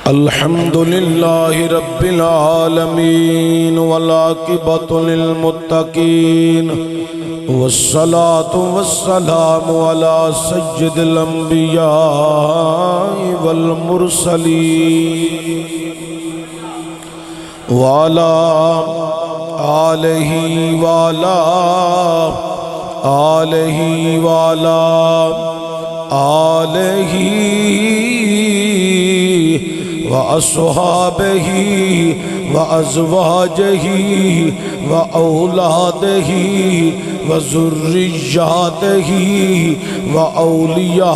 الحمد لله رب العالمين والعاقبة للمتقين والصلاة والسلام على سيد الأنبياء والمرسلين وعلى آله وأصحابه وأزواجه وأولاده وذرياته وأولياء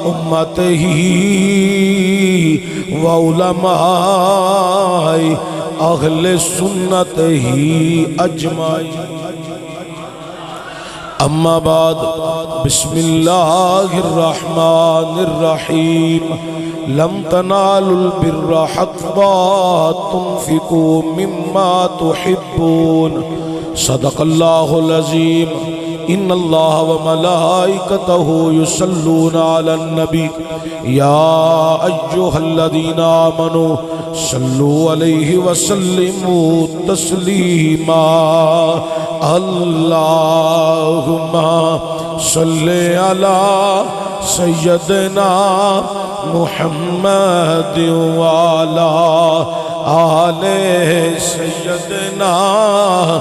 أمته وعلماء أهل سنته أجمعين أما بعد بسم الله الرحمن الرحيم لم تنالوا البر حتى تنفقوا مما تحبون صدق الله العظيم إن الله وملائكته يصلون على النبي يا أيها الذين آمنوا صلوا عليه وسلموا تسليما اللهم صل على سيدنا محمد وعلى آل سيدنا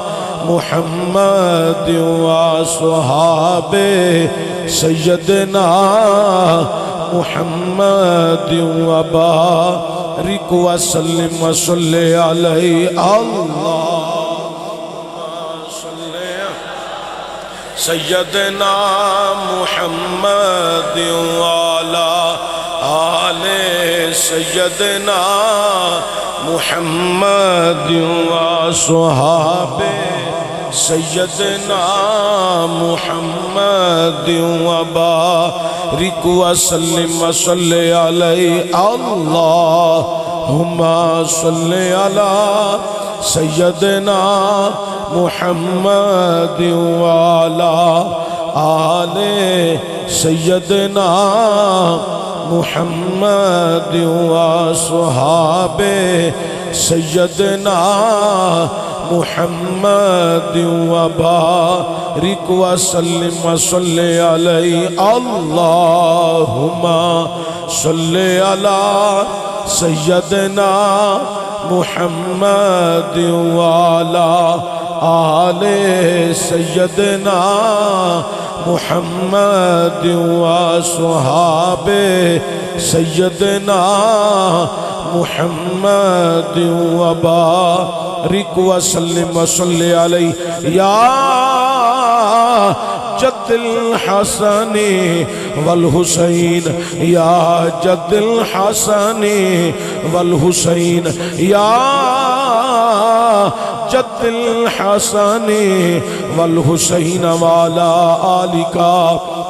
محمد وصحاب سيدنا محمد وبارك وسلم وصل عليه سيدنا محمد وعلى آل سيدنا محمد وصحاب سيدنا محمد وبارك وسلم وصل عليه اللهم صل على سيدنا محمد وعلى آل سيدنا محمد وصحاب سيدنا محمد وبارك وسلم وصل عليه اللهم صل على سيدنا محمد وعلى آل سيدنا محمد وصحاب سيدنا محمد وبارك وسلم وصل عليه يا جد الحسن والحسين يا جد الحسن والحسين يا جد الحسن والحسين وعلى آلك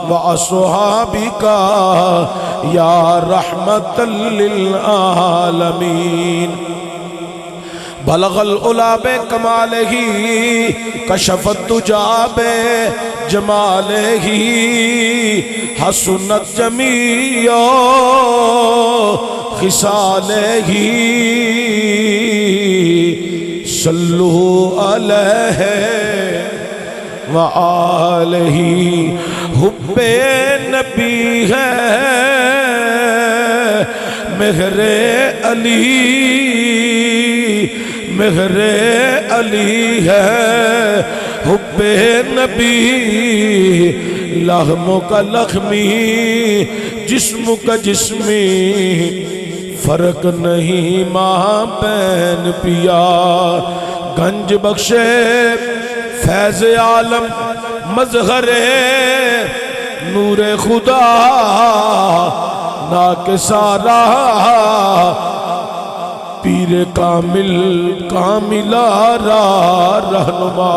وأصحابك يا رحمة للعالمين بلغ العلا بکمالہ کشف الدجا بجمالہ حسنت جمیع خصالہ صلو علیہ وآلہ حب نبی ہے مہر علی مہر علی ہے حب نبی لحم کا لخمی جسم کا جسمی فرق نہیں ماں بین پیا گنج بخشے فیض عالم مظہر نور خدا ناک سارا پیر کامل کاملارا رہنما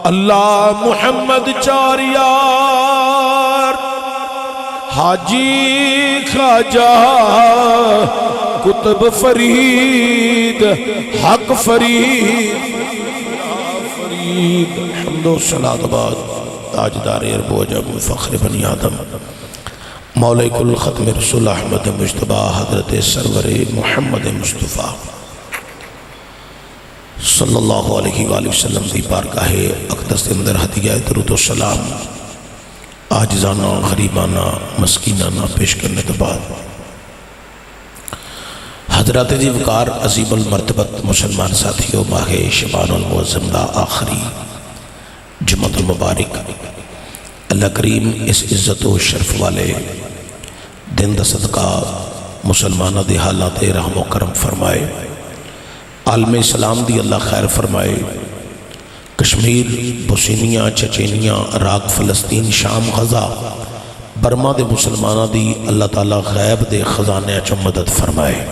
اللہ محمد چاریار حاجی خواجہ کتب فرید حق فرید الحمد و صلاة بعد تاجدار عرب و عجم فخر بنی آدم مولا کل ختم رسول احمد مجتبی حضرت سرور محمد مصطفیٰ صلی اللہ علیہ وآلہ وسلم دی بارگاہ اقدس اندر ہدیہ درود و سلام عاجزانہ غریبانہ مسکینانہ پیش کرنے کے بعد حضرات جی وقار عظیم المرتبت مسلمان ساتھیوں ماہ شبان المعظم دا آخری جمعۃ المبارک اللہ کریم اس عزت و شرف والے دن دا صدقہ مسلمانہ دی حالات رحم و کرم فرمائے، عالم اسلام دی اللہ خیر فرمائے، کشمیر، بوسنیا، چچینیا، عراق، فلسطین، شام، غزہ، برما دے مسلمانہ دی اللہ تعالیٰ غیب دے خزانے چ مدد فرمائے۔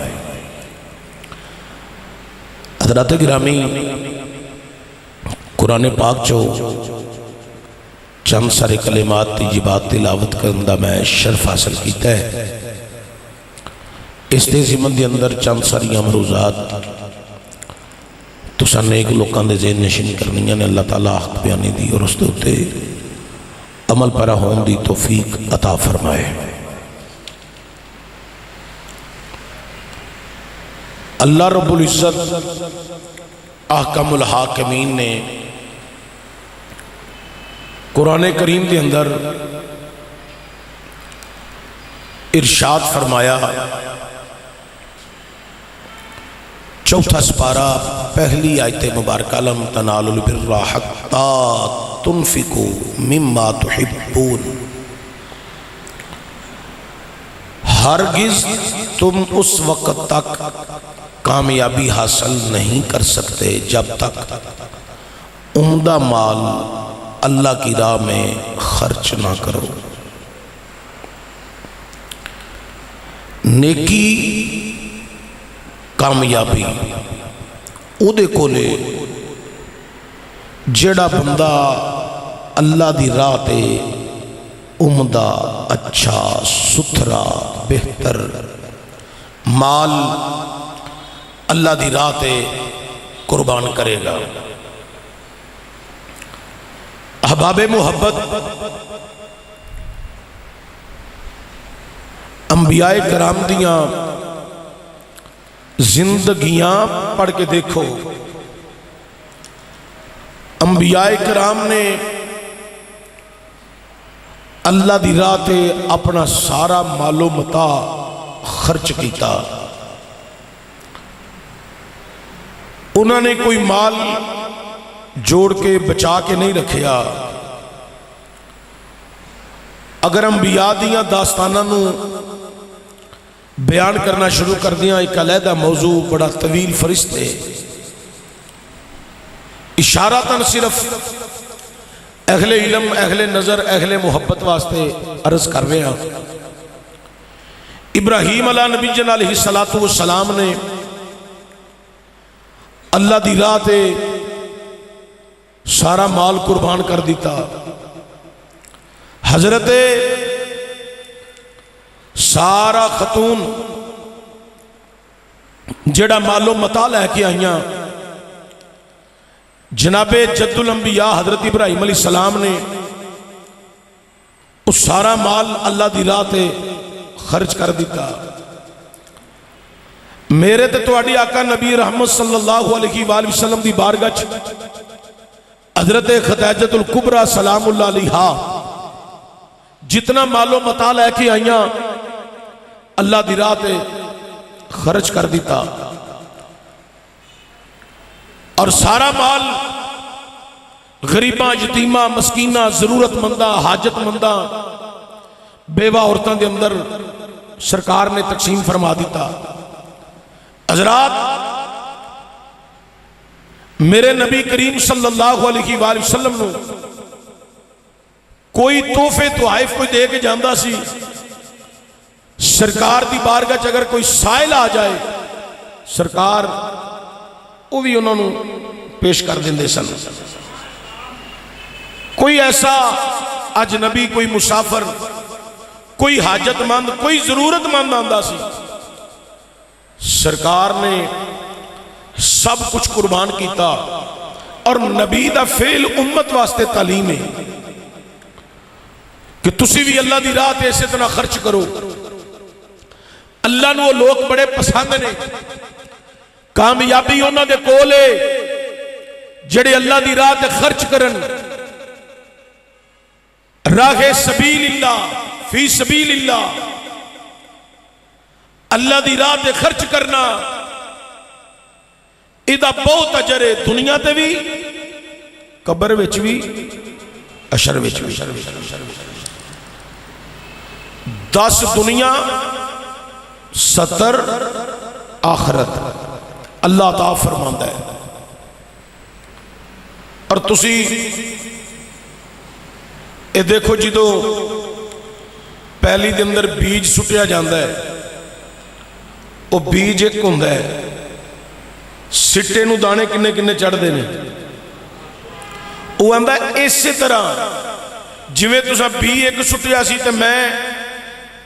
حضرات گرامی، قرآن پاک چو چند سارے کلمات تجیبات تلاوت کرندہ میں شرف حاصل کیتا ہے۔ اس دے زمن دے اندر چند ساری امروزات تو سن ایک لوکان دے ذہن نشین کرنیاں نے اللہ تعالیٰ حق بیانی دی اور اس دوتے عمل پرا ہون دی توفیق عطا فرمائے۔ اللہ رب العزت احکم الحاکمین نے قرآن کریم کے اندر ارشاد فرمایا، چوتھا سپارہ پہلی آیت مبارکہ لن تنالوا البر حتی تنفقوا مما تحبون، ہرگز تم اس وقت تک کامیابی حاصل نہیں کر سکتے جب تک عمدہ مال اللہ کی راہ میں خرچ نہ کرو۔ نیکی کامیابی او دے کولے جڑا بندہ اللہ دی راہ تے عمدہ اچھا ستھرا بہتر مال اللہ دی راہ تے قربان کرے گا۔ احباب محبت، انبیاء کرام دیاں زندگیاں پڑھ کے دیکھو، انبیاء کرام نے اللہ دی راہ تے اپنا سارا مال و متاع خرچ کیتا۔ انہوں نے کوئی مال جوڑ کے بچا کے نہیں رکھیا۔ اگر انبیاء دیاں داستانہ نو بیان کرنا شروع کر دیا، ایک علیحدہ موضوع بڑا طویل فرست ہے۔ اشارتاً صرف اہل علم، اہل نظر، اہل محبت واسطے عرض کر رہے ہیں۔ ابراہیم علیہ نبی جن علیہ السلام نے اللہ دی راہ تے سارا مال قربان کر دیتا۔ حضرت سارا خاتون جڑا مال و متاع لے کے آئیاں، جناب جد الانبیاء حضرت ابراہیم علیہ السلام نے اس سارا مال اللہ دی راہ تے خرچ کر دیتا۔ میرے تے تواڈی آقا نبی رحمت صلی اللہ علیہ وآلہ وسلم دی بارگاہ حضرت خدیجہ الکبریٰ سلام اللہ علیہا جتنا مال و متاع لے کے آئیاں اللہ دی راہ تے خرچ کر دیتا، اور سارا مال غریباں، یتیماں، مسکیناں، ضرورت منداں، حاجت منداں، بیوہ عورتاں دے اندر سرکار نے تقسیم فرما دیتا۔ حضرات، میرے نبی کریم صلی اللہ علیہ وآلہ وسلم نے کوئی تحفے تحائف کوئی دے کے جاندہ سی، سرکار دی بارگاہ اگر کوئی سائل آ جائے سرکار وہ بھی انہوں نے پیش کر دیں سن۔ کوئی ایسا اجنبی، کوئی مسافر، کوئی حاجت مند، کوئی ضرورت مند آندہ سی، سرکار نے سب کچھ قربان کیتا۔ اور نبی دا فعل امت واسطے تعلیم ہے کہ تسی بھی اللہ دی راہ تے اسی طرح خرچ کرو. اللہ نو لوگ بڑے پسند نے. کامیابی انہاں دے کول ہے جڑے اللہ دی راہ تے خرچ کرن. راہ سبیل اللہ، فی سبیل اللہ، اللہ دی راہ تے خرچ کرنا ایدہ بہت اجر ہے، دنیا تے بھی، قبر وچ بھی، اشر وچ بھی. 10 دنیا 70 آخرت اللہ تعالیٰ فرماندا ہے. اور تسی اے دیکھو جدو پہلی دے اندر بیج سٹیا جاندہ ہے، وہ بیج ایک ہوندا ہے، سٹے نو دانے کنے کنے چڑھ دینے. وہ آندا ہے اسی طرح جویں تساں بی ایک سٹیا سی تے میں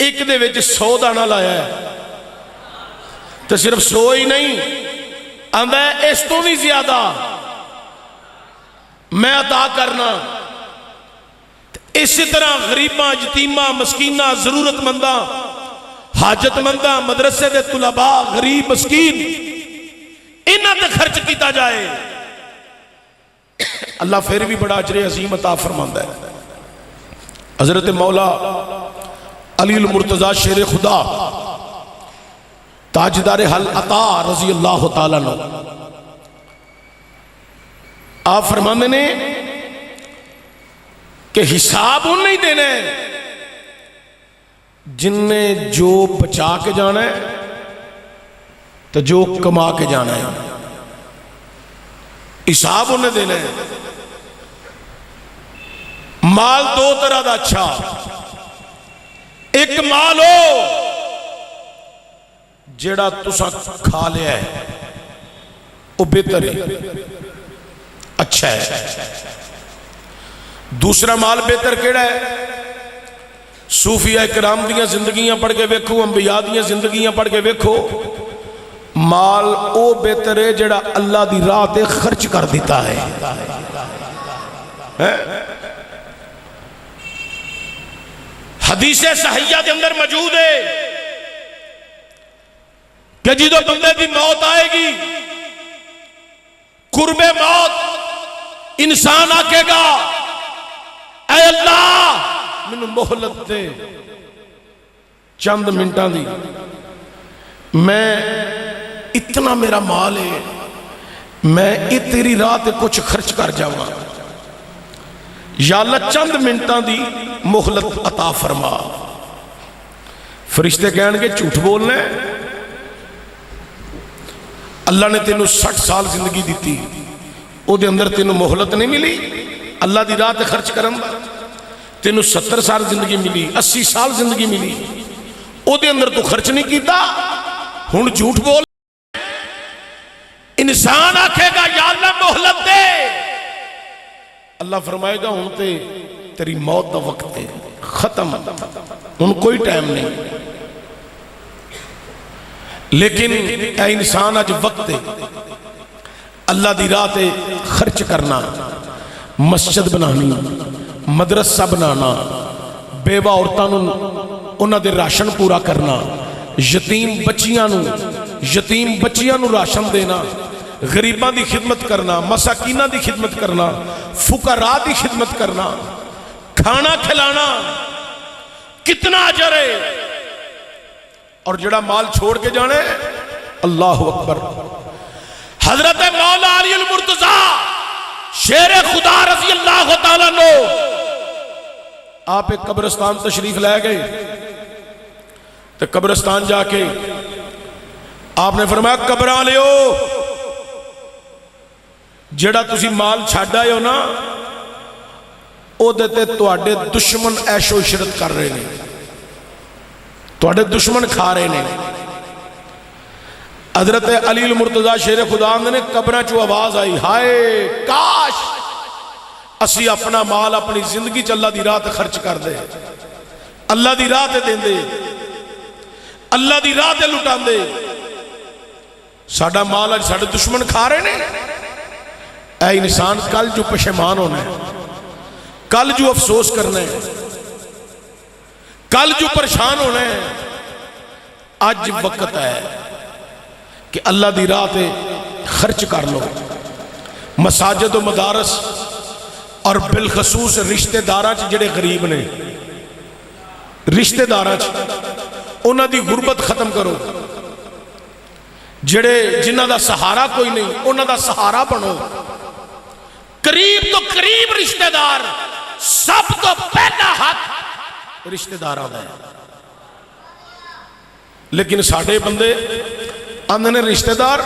ایک دے وچ 100 دانہ لایا ہے، تو صرف 100 ہی نہیں، آندا ہے اس تو بھی زیادہ میں عطا کرنا. اسی طرح غریباں، یتیماں، مسکیناں، ضرورت منداں، حاجت منداں، مدرسے دے طلباء، غریب مسکین، انہاں تے خرچ کیتا جائے، اللہ پھر بھی بڑا اجر عظیم عطا فرماندا ہے. حضرت مولا علی المرتضی شیر خدا تاجدار حل عطا رضی اللہ تعالیٰ عنہ آپ فرماندے نے کہ حساب ان نہیں دینا ہے جن نے جو بچا کے جانا ہے تو جو کما کے جانا ہے. حساب انہیں دینا ہے. مال 2 طرح دا اچھا، ایک مال ہو جیڑا تساں کھا لیا ہے وہ بہتر ہے، اچھا ہے. دوسرا مال بہتر کیڑا ہے؟ صوفیاء کرام دیاں زندگیاں پڑھ کے ویکھو، انبیاء دیاں زندگیاں پڑھ کے ویکھو، مال او بہتر ہے جڑا اللہ دی راہ تے خرچ کر دیتا ہے. حدیث صحیحہ دے اندر موجود ہے کہ جدو بندے دی موت آئے گی، قرب موت، انسان آکے گا اے اللہ مینوں مہلت دے چند منٹاں دی، میں اتنا میرا مال ہے، میں تیری راہ تے کچھ خرچ کر جاواں، یا اللہ چند منٹاں دی مہلت عطا فرما. فرشتے کہن گے جھوٹ بولنا ہے، اللہ نے تینوں 60 سال زندگی دیتی، او دے اندر تینوں مہلت نہیں ملی اللہ دی راہ تے خرچ کرن دا. تینوں 70 سال زندگی ملی، 80 سال زندگی ملی، او دے اندر تو خرچ نہیں کیتا، ہن جھوٹ بول. انسان آکھے گا یا اللہ مہلت دے، اللہ فرمائے گا ہن تے تیری موت دا وقت ہے، ختم، ہن کوئی ٹائم نہیں. لیکن اے انسان اج وقت ہے اللہ دی راہ تے خرچ کرنا، مسجد بنانی، مدرسہ بنانا، بیوہ عورتاں انہاں دے راشن پورا کرنا، یتیم بچیاں نو راشن دینا، غریباں دی خدمت کرنا، مساکیناں دی خدمت کرنا، فقراء دی خدمت کرنا، کھانا کھلانا، کتنا اجر ہے. اور جڑا مال چھوڑ کے جانے، اللہ اکبر. حضرت مولا علی المرتضی شیر خدا رضی اللہ تعالیٰ عنہ آپ ایک قبرستان تشریف لے گئے، تو قبرستان جا کے آپ نے فرمایا قبراں لیو، جڑا تسی مال چھڈ آئے ہو نا او دیتے تواڈے دشمن عیش و عشرت کر رہے ہیں، تواڈے دشمن کھا رہے ہیں. حضرت علی المرتضی شیر خدا نے قبراں چوں آواز آئی، ہائے کاش اسی اپنا مال اپنی زندگی چ اللہ دی راہ تے خرچ کر دے، اللہ دی راہ تے دیندے، اللہ دی راہ تے لٹاندے. ساڈا مال اج ساڈے دشمن کھا رہے ہیں. اے انسان کل جو پشیمان ہونا ہے، کل جو افسوس کرنا ہے. کل جو پریشان ہونا ہے، اج وقت ہے کہ اللہ دی راہ تے خرچ کر لو. مساجد و مدارس اور بالخصوص رشتہ داراں چ جڑے غریب نے، رشتہ داراں چ انہاں دی غربت ختم کرو. جڑے جنہاں دا سہارا کوئی نہیں انہاں دا سہارا بنو. قریب تو قریب رشتہ دار، سب تو پہلا حق رشتہ داراں دا ہے. لیکن ساڈے بندے آندے نے رشتہ دار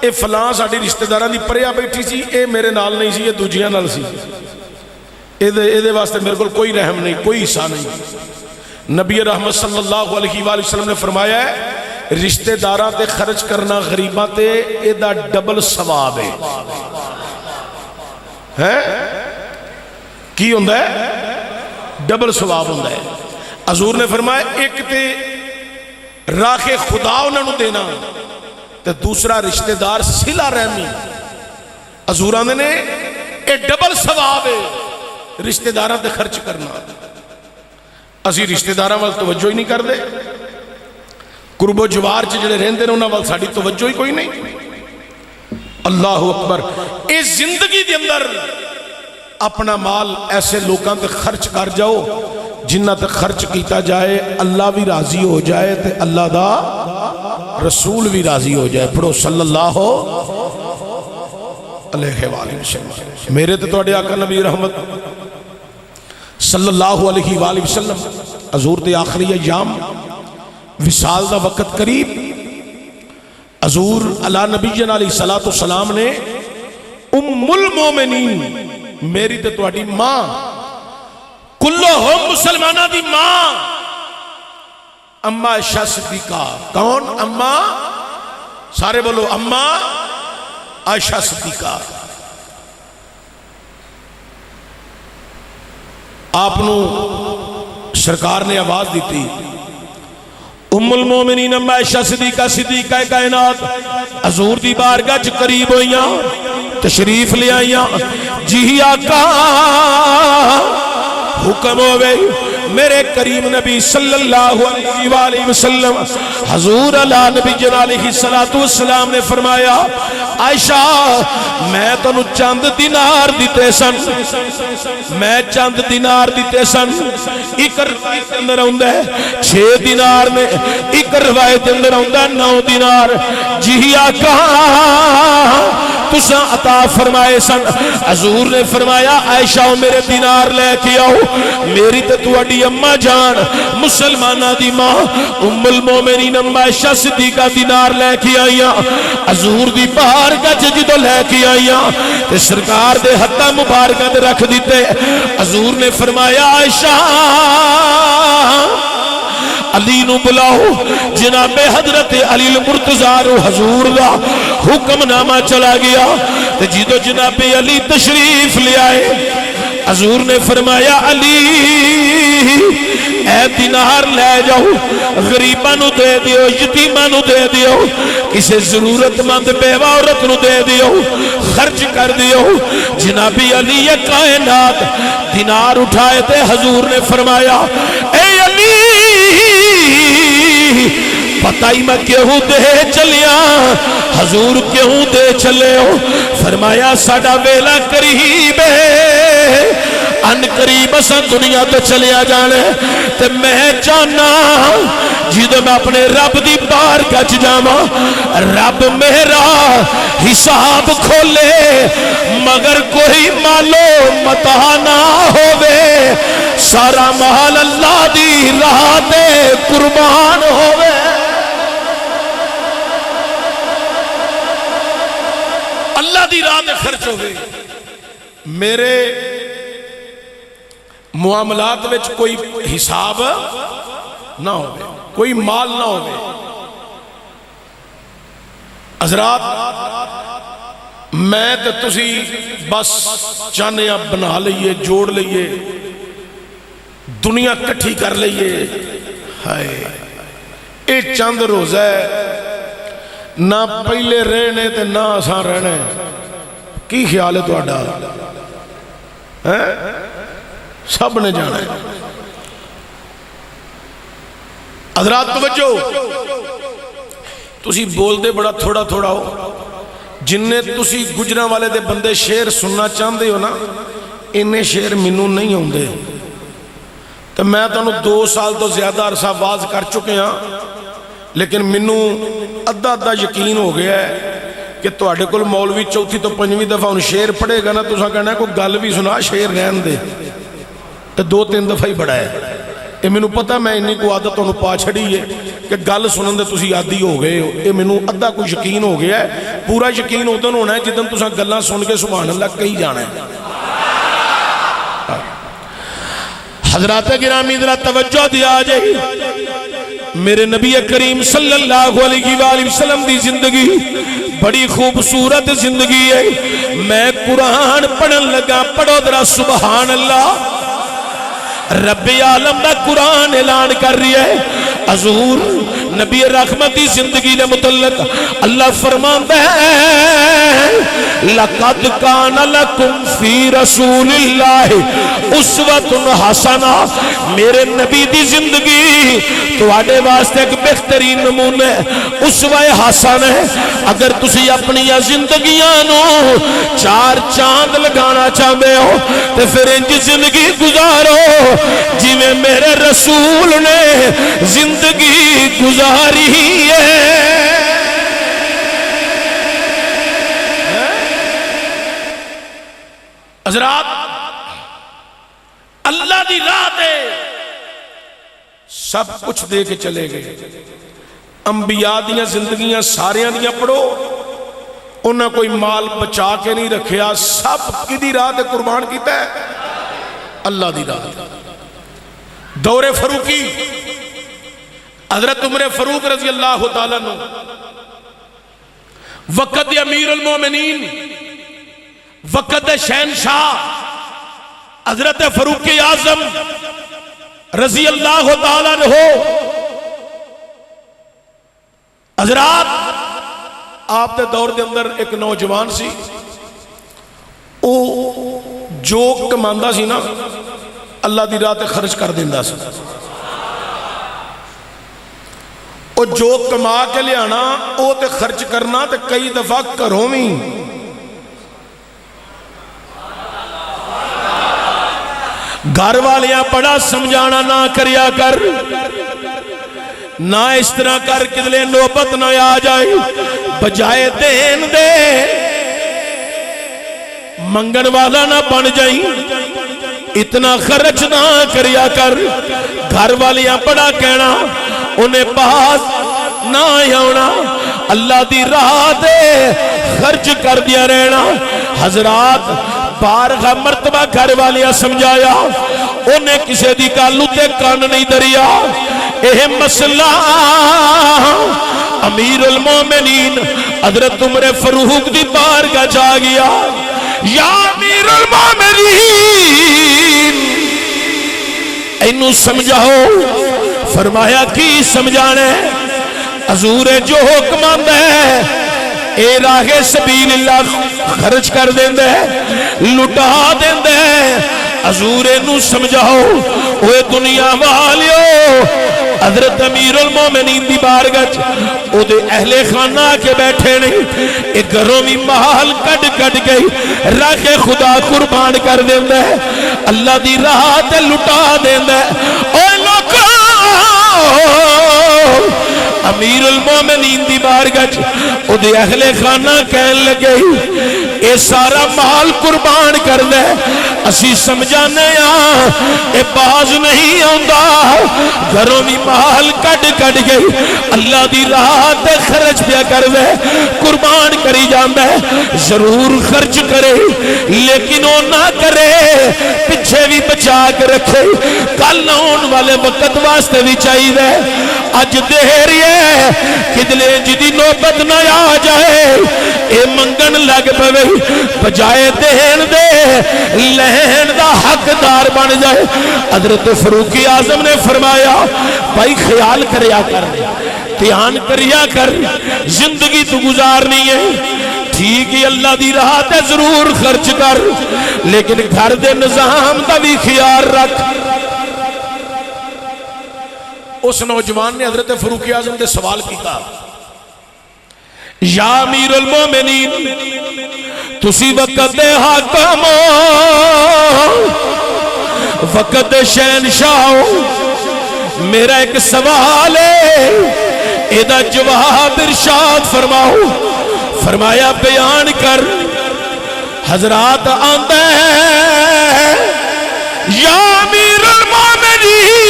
اے فلاں ساڈی رشتہ داراں دی پریا بیٹھی سی، اے میرے نال نہیں سی، اے دوجیاں نال سی، اے دے واسطے میرے کول کوئی رحم نہیں، کوئی حصہ نہیں. نبی رحمت صلی اللہ علیہ وآلہ وسلم نے فرمایا ہے رشتہ داراں تے خرچ کرنا غریباں تے اے دا ڈبل ثواب ہے. کی ہوندا ہے؟ ڈبل ثواب ہوندا ہے. حضور نے فرمایا ایک تے راہ خدا انہاں نوں دینا تے دوسرا رشتہ دار صلہ رحمی. حضور آندے نے اے ڈبل ثواب ہے رشتہ داراں تے خرچ کرنا. اسی رشتہ داراں وال توجہ ہی نہیں کردے. قرب و جوار چ جڑے رہندے نے انہاں وال ساڈی توجہ ہی کوئی نہیں. اللہ اکبر. اے زندگی دے اندر اپنا مال ایسے لوکاں تے خرچ کر جاؤ جنہ تے خرچ کیتا جائے اللہ بھی راضی ہو جائے تے اللہ دا رسول بھی راضی ہو جائے. پڑھو صلی اللہ علیہ وآلہ وسلم. میرے تے تواڈے آقا نبی رحمت صلی اللہ علیہ وآلہ وسلم حضور دے آخری ایام وصال دا وقت قریب. حضور علی نبی جن علیہ السلام نے ام المومنین میری تے تواڈی ماں کلہم مسلمانہ دی ماں اماں عائشہ صدیقہ. کون اماں؟ سارے بولو اماں عائشہ صدیقہ. آپ نو سرکار نے آواز دیتی ام المومنین اماں عائشہ صدیقہ صدیقہ کائنات حضور دی بارگاہ چ قریب ہوئیاں تشریف لے آئیاں. جی آقا حکم ہوئے میرے کریم نبی صلی اللہ علیہ وآلہ وسلم حضور علی نبی جن علیہ السلام نے فرمایا عائشہ میں تنو چند دینار دیتے سن، میں چند دینار دیتے سن. ایک روایت اندر ہوندہ ہے 6 دینار نے، ایک روایت اندر ہوندہ ہے 9 دینار. جی آقا تساں عطا فرمائے سن. حضور نے فرمایا عائشہ میرے دینار لے کے آؤ. میری تے تواڈی اماں جان مسلمانہ دی ماں ام المومنین اماں عائشہ صدیقہ دینار لے کے آئیاں. حضور دی بارگاہ چ جدوں لے کے آئیاں تے سرکار دے ہتھاں مبارکاں تے رکھ دیتے. حضور نے فرمایا عائشہ علی نو بلاؤ. جناب حضرت علی المرتضی حضور دا حکم نامہ چلا گیا تے جدو جناب علی تشریف لے آئے حضور نے فرمایا علی اے دینار لے جاؤ غریباں نو دے دیو، یتیماں نو دے دیو، کسی ضرورت مند بیوہ عورت نو دے دیو، خرچ کر دیو. جناب علی کائنات دینار اٹھائے تھے. حضور نے فرمایا اے علی پتہ ہی میں کیوں دے چلیا. حضور کیوں دے چلے ہو؟ فرمایا ساڈا ویلا قریب ہے، ان قریب اساں دنیا تو چلیا جانے تے میں چاہنا جدو میں اپنے رب دی بارگاہ چ جاواں رب میرا حساب کھولے مگر کوئی مالو متا نہ ہووے، سارا مال اللہ دی راہ تے قربان ہووے. اللہ دی راہ تے خرچ ہوئے. میرے معاملات وچ کوئی حساب نہ ہوئے، کوئی مال نہ ہوئے. حضرات میں تے تسی بس چاہنے بنا لئیے، جوڑ لئیے، دنیا کٹھی کر لئیے. ہائے اے چند روز ہے نہ پہلے رہنے تے نہ آسان رہنے. کی خیال ہے تہاڈا؟ سب نے جانا ہے. حضرات توجہ، تسی بول دے بڑا تھوڑا تھوڑا ہو، جننے تسی گجرہ والے دے بندے شیر سننا چاہتے ہو نا، انہیں شیر منو نہیں ہوں دے. تو میں تانوں 2 سال تو زیادہ عرصہ آواز کر چکے ہیں، لیکن منو ادھا یقین ہو گیا ہے کہ تواڈے کول مولوی چوتھی تو 5ویں دفعہ ان شیر پڑھے گا نا، تساں کہنا ہے کوئی گل بھی سنا، شیر رہن دے. تو 2-3 دفعہ ہی بڑا ہے. یہ مینوں پتہ میں انی کو عادت انہوں پا چھڑی ہے کہ گل سنن دے تسی عادی ہو گئے ہو. یہ مینوں ادھا کوئی یقین ہو گیا ہے. پورا یقین ادھر ہونا ہے جدن تساں گلاں سن کے سبحان اللہ کہی جانا ہے. حضرات گرامی ذرا توجہ دیا جائے، میرے نبی کریم صلی اللہ علیہ وآلہ وسلم دی زندگی بڑی خوبصورت زندگی ہے. میں قرآن پڑھن لگا، پڑھو ذرا سبحان اللہ. رب عالم دا قرآن اعلان کر رہی ہے. حضور نبی رحمتی زندگی نے متعلق اللہ فرماندا ہے لَقَدْ كَانَ لَكُمْ فِي رَسُولِ اللَّهِ أُسْوَةٌ حَسَنَةٌ. میرے نبی دی زندگی تواڈے واسطے ایک بہترین نمونہ ہے، اسوہ حسن ہے. اگر تسی اپنی زندگیاں نو 4 چاند لگانا چاہتے ہو تو پھر انج زندگی گزارو جی میں میرے رسول نے زندگی گزاری ہے. حضرات اللہ دی راہ دے سب کچھ دے کے چلے گئے. انبیاء دیاں زندگیاں ساریاں دیاں پڑھو، انہاں کوئی مال بچا کے نہیں رکھیا، سب کدی راہ دے قربان کیتا ہے؟ اللہ دی راہ. دور فاروقی حضرت عمر فاروق رضی اللہ تعالیٰ عنہ، وقت امیر المومنین، وقت شہنشاہ حضرت فاروق اعظم رضی اللہ تعالیٰ عنہ. حضرات آپ دے دور دے اندر ایک نوجوان سی، او جو کماندہ سی نا اللہ دی راہ تے خرچ کر دیندہ سی. او جو کما کے لے آنا او تے خرچ کرنا تے کئی دفعہ کروں میں. گھر والیاں بڑا سمجھانا نہ کریا کر، نہ اس طرح کر کدلے نوبت نہ آ جائے، بجائے دین دے منگن والا نہ بن جائیں. اتنا خرچ نہ کریا کر. گھر والیاں بڑا کہنا انہیں پاس نہ آنا، اللہ دی راہ دے خرچ کر دیا رہنا. حضرات بارہا مرتبہ گھر والیاں سمجھایا، انہیں کسے دی کالو تے کان نہیں دریا. اے مسئلہ امیر المومنین حضرت عمر فاروق دی بارگاہ جا گیا. یا امیر المومنین اینو سمجھاؤ. فرمایا کی سمجھانے؟ حضور جو حکم آندا ہے اے راہ سبیل اللہ خرچ کر دیندے، لٹا دیندے. حضور نو سمجھاؤ. اوے دنیا والیو، حضرت امیر المومنین دی بارگاہ او دے اہل خانہ کے بیٹھے نہیں، ایک گھروں میں مال کٹ کٹ گئی راہ خدا قربان کر دیندے، اللہ دی راہ تے لٹا دیندے. اوے لوکو امیر المومنین دی بارگاہ او دے اہل خانہ کہن لگے اے سارا مال قربان کر دے. اسی سمجھانے اے باز نہیں آندا، گھروں میں مال کٹ کٹ گئی اللہ دی راہ تے خرچ پیا کر دے، قربان کری جاندے. ضرور خرچ کرے لیکن وہ نہ کرے پیچھے بھی بچا کے رکھے، کل آن والے وقت واسطے بھی چاہیے. اج دیر ہے کدلے جدی نوبت نہ آ جائے اے منگن لگ پوے، بجائے دین دے لہن دا حقدار بن جائے. حضرت فاروق اعظم نے فرمایا بھائی خیال کریا کر، دھیان کریا کر، زندگی تو گزارنی ہے. ٹھیک ہی اللہ دی راہ تے ضرور خرچ کر، لیکن گھر دے نظام دا بھی خیال رکھ. اس نوجوان نے حضرت فاروق اعظم سے سوال کیتا، یا امیر المومنین تسی وقت دے حاکم وقت دے شہنشاہ، میرا ایک سوال ہے ایدہ جواب ارشاد فرماؤ۔ فرمایا بیان کر۔ حضرات آندہ ہے یا امیر المومنین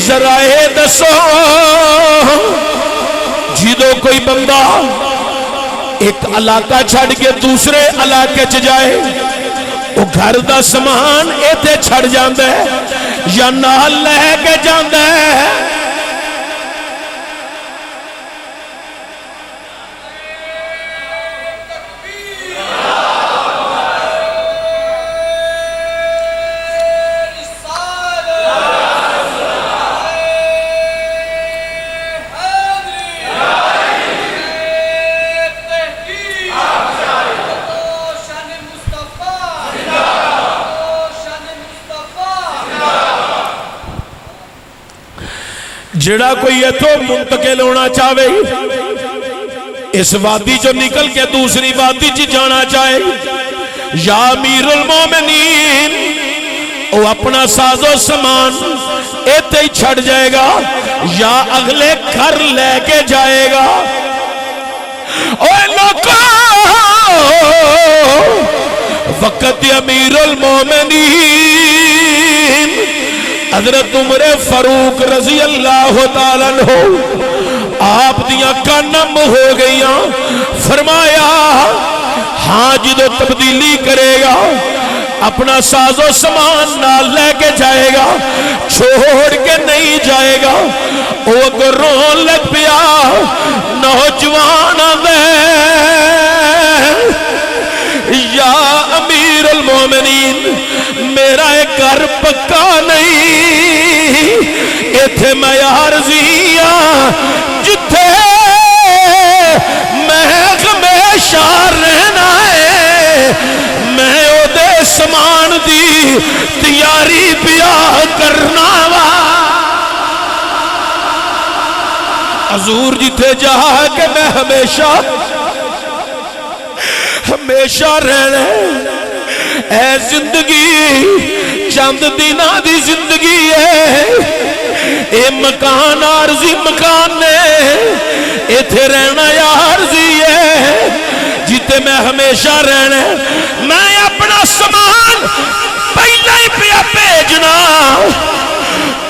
ذرائع دسو، جدو کوئی بندہ ایک علاقہ چھڑ کے دوسرے علاقے چ جائے، وہ گھر دا سامان ایتھے چھڑ جاندہ ہے یا نال لے کے جاندہ ہے؟ جڑا کوئی ایتھو منتقل ہونا چاہے، اس وادی جو نکل کے دوسری وادی چ جانا چاہے، یا امیر المومنین وہ اپنا ساز و سامان ایتھے ہی چھڑ جائے گا یا اگلے گھر لے کے جائے گا؟ اوے لوگو وقت امیر المومنین حضرت عمر فاروق رضی اللہ تعالیٰ عنہ آپ دیاں کانم ہو گئیاں۔ فرمایا ہاں جدو تبدیلی کرے گا اپنا ساز و سامان نال لے کے جائے گا، چھوڑ کے نہیں جائے گا۔ وہ کو رون لگ پیا نوجوان دے، یا امیر المومنین میرا ایک گھر پکا نہیں، ایتھے میں عارضیاں جتھے میں ہمیشہ رہنا ہے، میں او دے سامان دی تیاری پیا کرنا وا۔ حضور جتھے جا کے میں ہمیشہ رہنا اے زندگی چند دنہ دی زندگی ہے، اے مکان عارضی مکان نے، ایتھے رہنا عارضی ہے جتے میں ہمیشہ رہنا۔ میں اپنا سامان پہلے ہی پیا بھیجنا،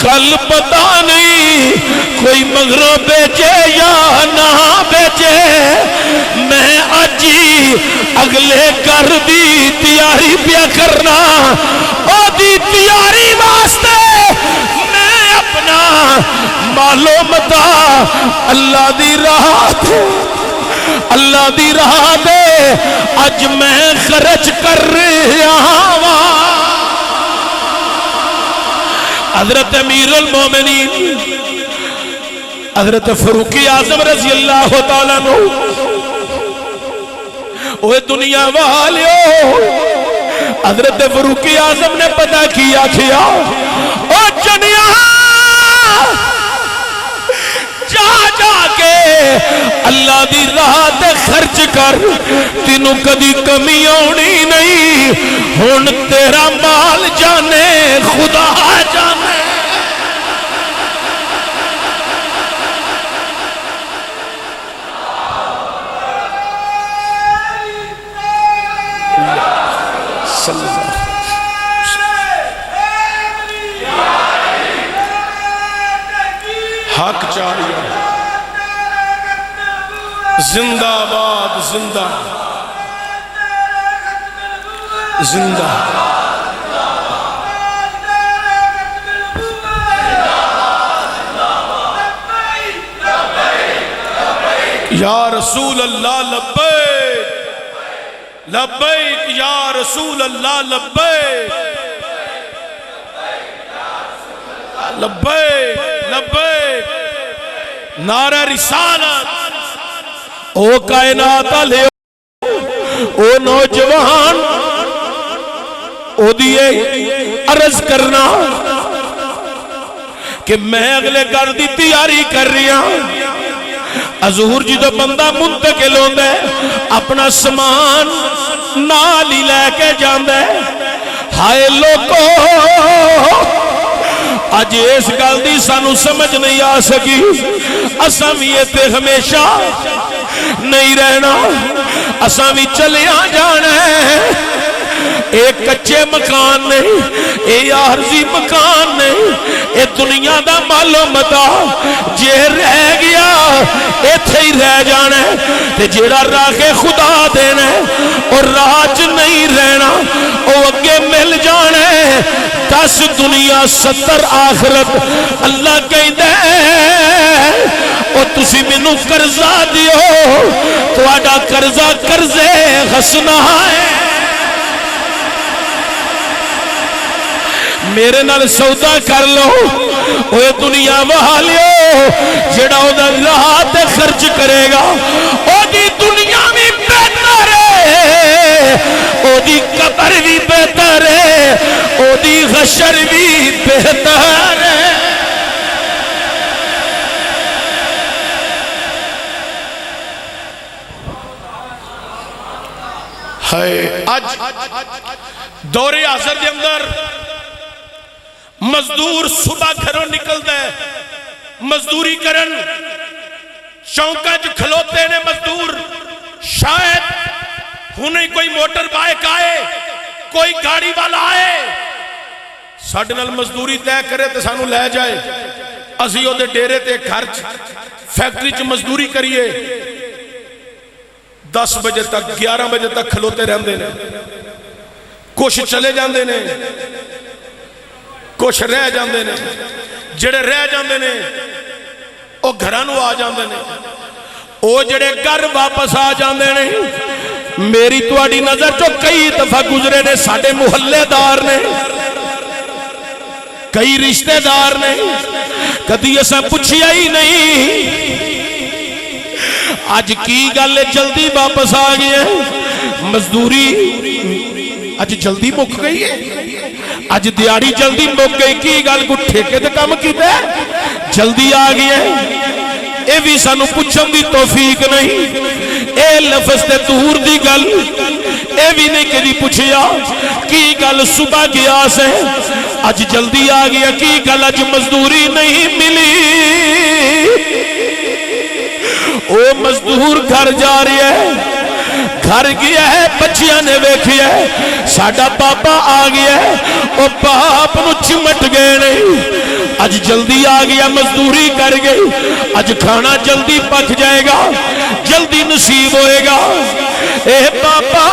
کل پتہ نہیں کوئی مغرب بیچے یا نہ بیچے، میں آج ہی اگلے گھر دی تیاری پیا کرنا۔ او دی تیاری واسطے میں اپنا مالو متا اللہ دی راہ دے اج میں خرچ کر رہا ہوں۔ حضرت امیر المومنین حضرت فاروق اعظم رضی اللہ تعالیٰ عنہ اوہ دنیا والیو، حضرت فاروق اعظم نے پتہ کیا او جنیا جا کے اللہ دی راہ تے خرچ کر، تینوں کدی کمی ہونی نہیں، ہن تیرا مال جانے خدا جانے۔ حق چاہیے زندہ آباد، زندہ زندہ یا رسول اللہ لبیک لبیک یا رسول اللہ لبیک لبیک لبیک نعرہ رسالت۔ او کائنات لے او نوجوان او دیئے عرض کرنا کہ میں اگلے گھر دی تیاری کر رہی ہوں. حضور جدو بندہ منتقل ہوتا ہے اپنا سامان نال ہی لے کے جاندا ہے. ہائے لوگو اج اس گل دی سانو سمجھ نہیں آ سکی. اساں وی تے ہمیشہ نہیں رہنا، اساں وی چلیا جانا ہے. ایک کچے مکان نہیں، اے عارضی مکان نہیں، اے دنیا دا مال و متا جے رہ گیا ایتھے ہی رہ جانا ہے. تے جیڑا راہ خدا دینا ہے اور راہ چ نہیں رہنا او اگے مل جانا ہے. 10 دنیا 70 آخرت. اللہ کہندا ہے او تسی مینوں قرضہ دیو، تہاڈا قرضہ قرضے غصنا ہے. میرے نال سودا کر لو اوے دنیا وہالیو، جڑا او دا راہ تے خرچ کرے گا او دی دنیا بھی بہتر ہے، او دی قبر بھی بہتر ہے، او دی حشر بھی بہتر ہے. آج دور حاضر دے اندر مزدور صبح گھروں نکلتا ہے مزدوری کرن، چونکا جو کھلوتے نے مزدور. شاید ہنے کوئی موٹر بائک آئے، کوئی گاڑی والا آئے ساڈے نال مزدوری طے کرے تے سانو لے جائے. اسی او دے ڈیرے تے خرچ فیکٹری چ مزدوری کریے. 10 بجے تک 11 بجے تک کھلوتے رہندے نے. کچھ چلے جاندے نے، کچھ رہ جاندے نے. جڑے رہ جاندے نے او گھرانو آ جاندے نے. او جڑے گھر واپس آ جاندے نے میری تواڈی نظر چو کئی دفعہ گزرے نے. ساڈے محلے دار نے، کئی رشتہ دار نے، کدی اساں پوچھیا ہی نہیں اج کی گل جلدی واپس آ گئے. مزدوری اج جلدی مک گئی ہے، اج دیاری جلدی مک گئی. کی گل کو ٹھیکے تے کام کیتا ہے جلدی آ گئی ہے. اے بھی سانو پوچھن دی توفیق نہیں. اے لفظ تے دور دی گل اے بھی نہیں کدی پوچھیا کی گل صبح گیا سے اج جلدی آ گیا. کی گل اج مزدوری نہیں ملی. او مزدور گھر جا رہی ہے، گھر گیا ہے، بچیاں نے ویکھیا ہے ساڈا پاپا آ گیا ہے. او باپ نو چمٹ گئے نہیں. اج جلدی آ گیا، مزدوری کر گئی، اج کھانا جلدی پک جائے گا، جلدی نصیب ہوئے گا. اے پاپا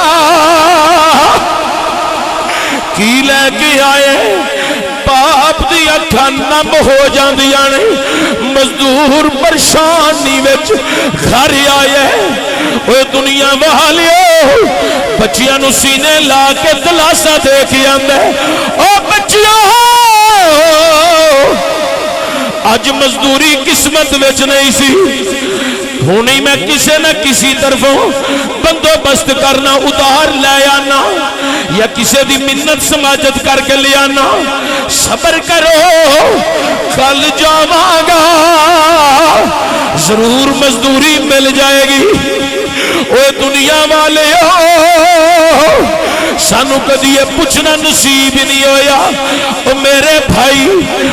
کی لے کے آئے؟ باپ دی اکھاں نم ہو جاندیاں نے. مزدور پریشانی وچ گھر آئے. اوے دنیا والیو بچیاں نو سینے لا کے دلاسا دے کے آندا ہے او بچیاں اج مزدوری قسمت وچ نہیں سی. ہونی میں کسی نہ کسی طرفوں بندوبست کرنا، ادھار لے آنا یا کسی دی منت سماجت کر کے لے آنا. صبر کرو کل جاواں گا ضرور مزدوری مل جائے گی. اوے دنیا والے سانو کدی یہ پوچھنا نصیب نہیں ہویا او میرے بھائی،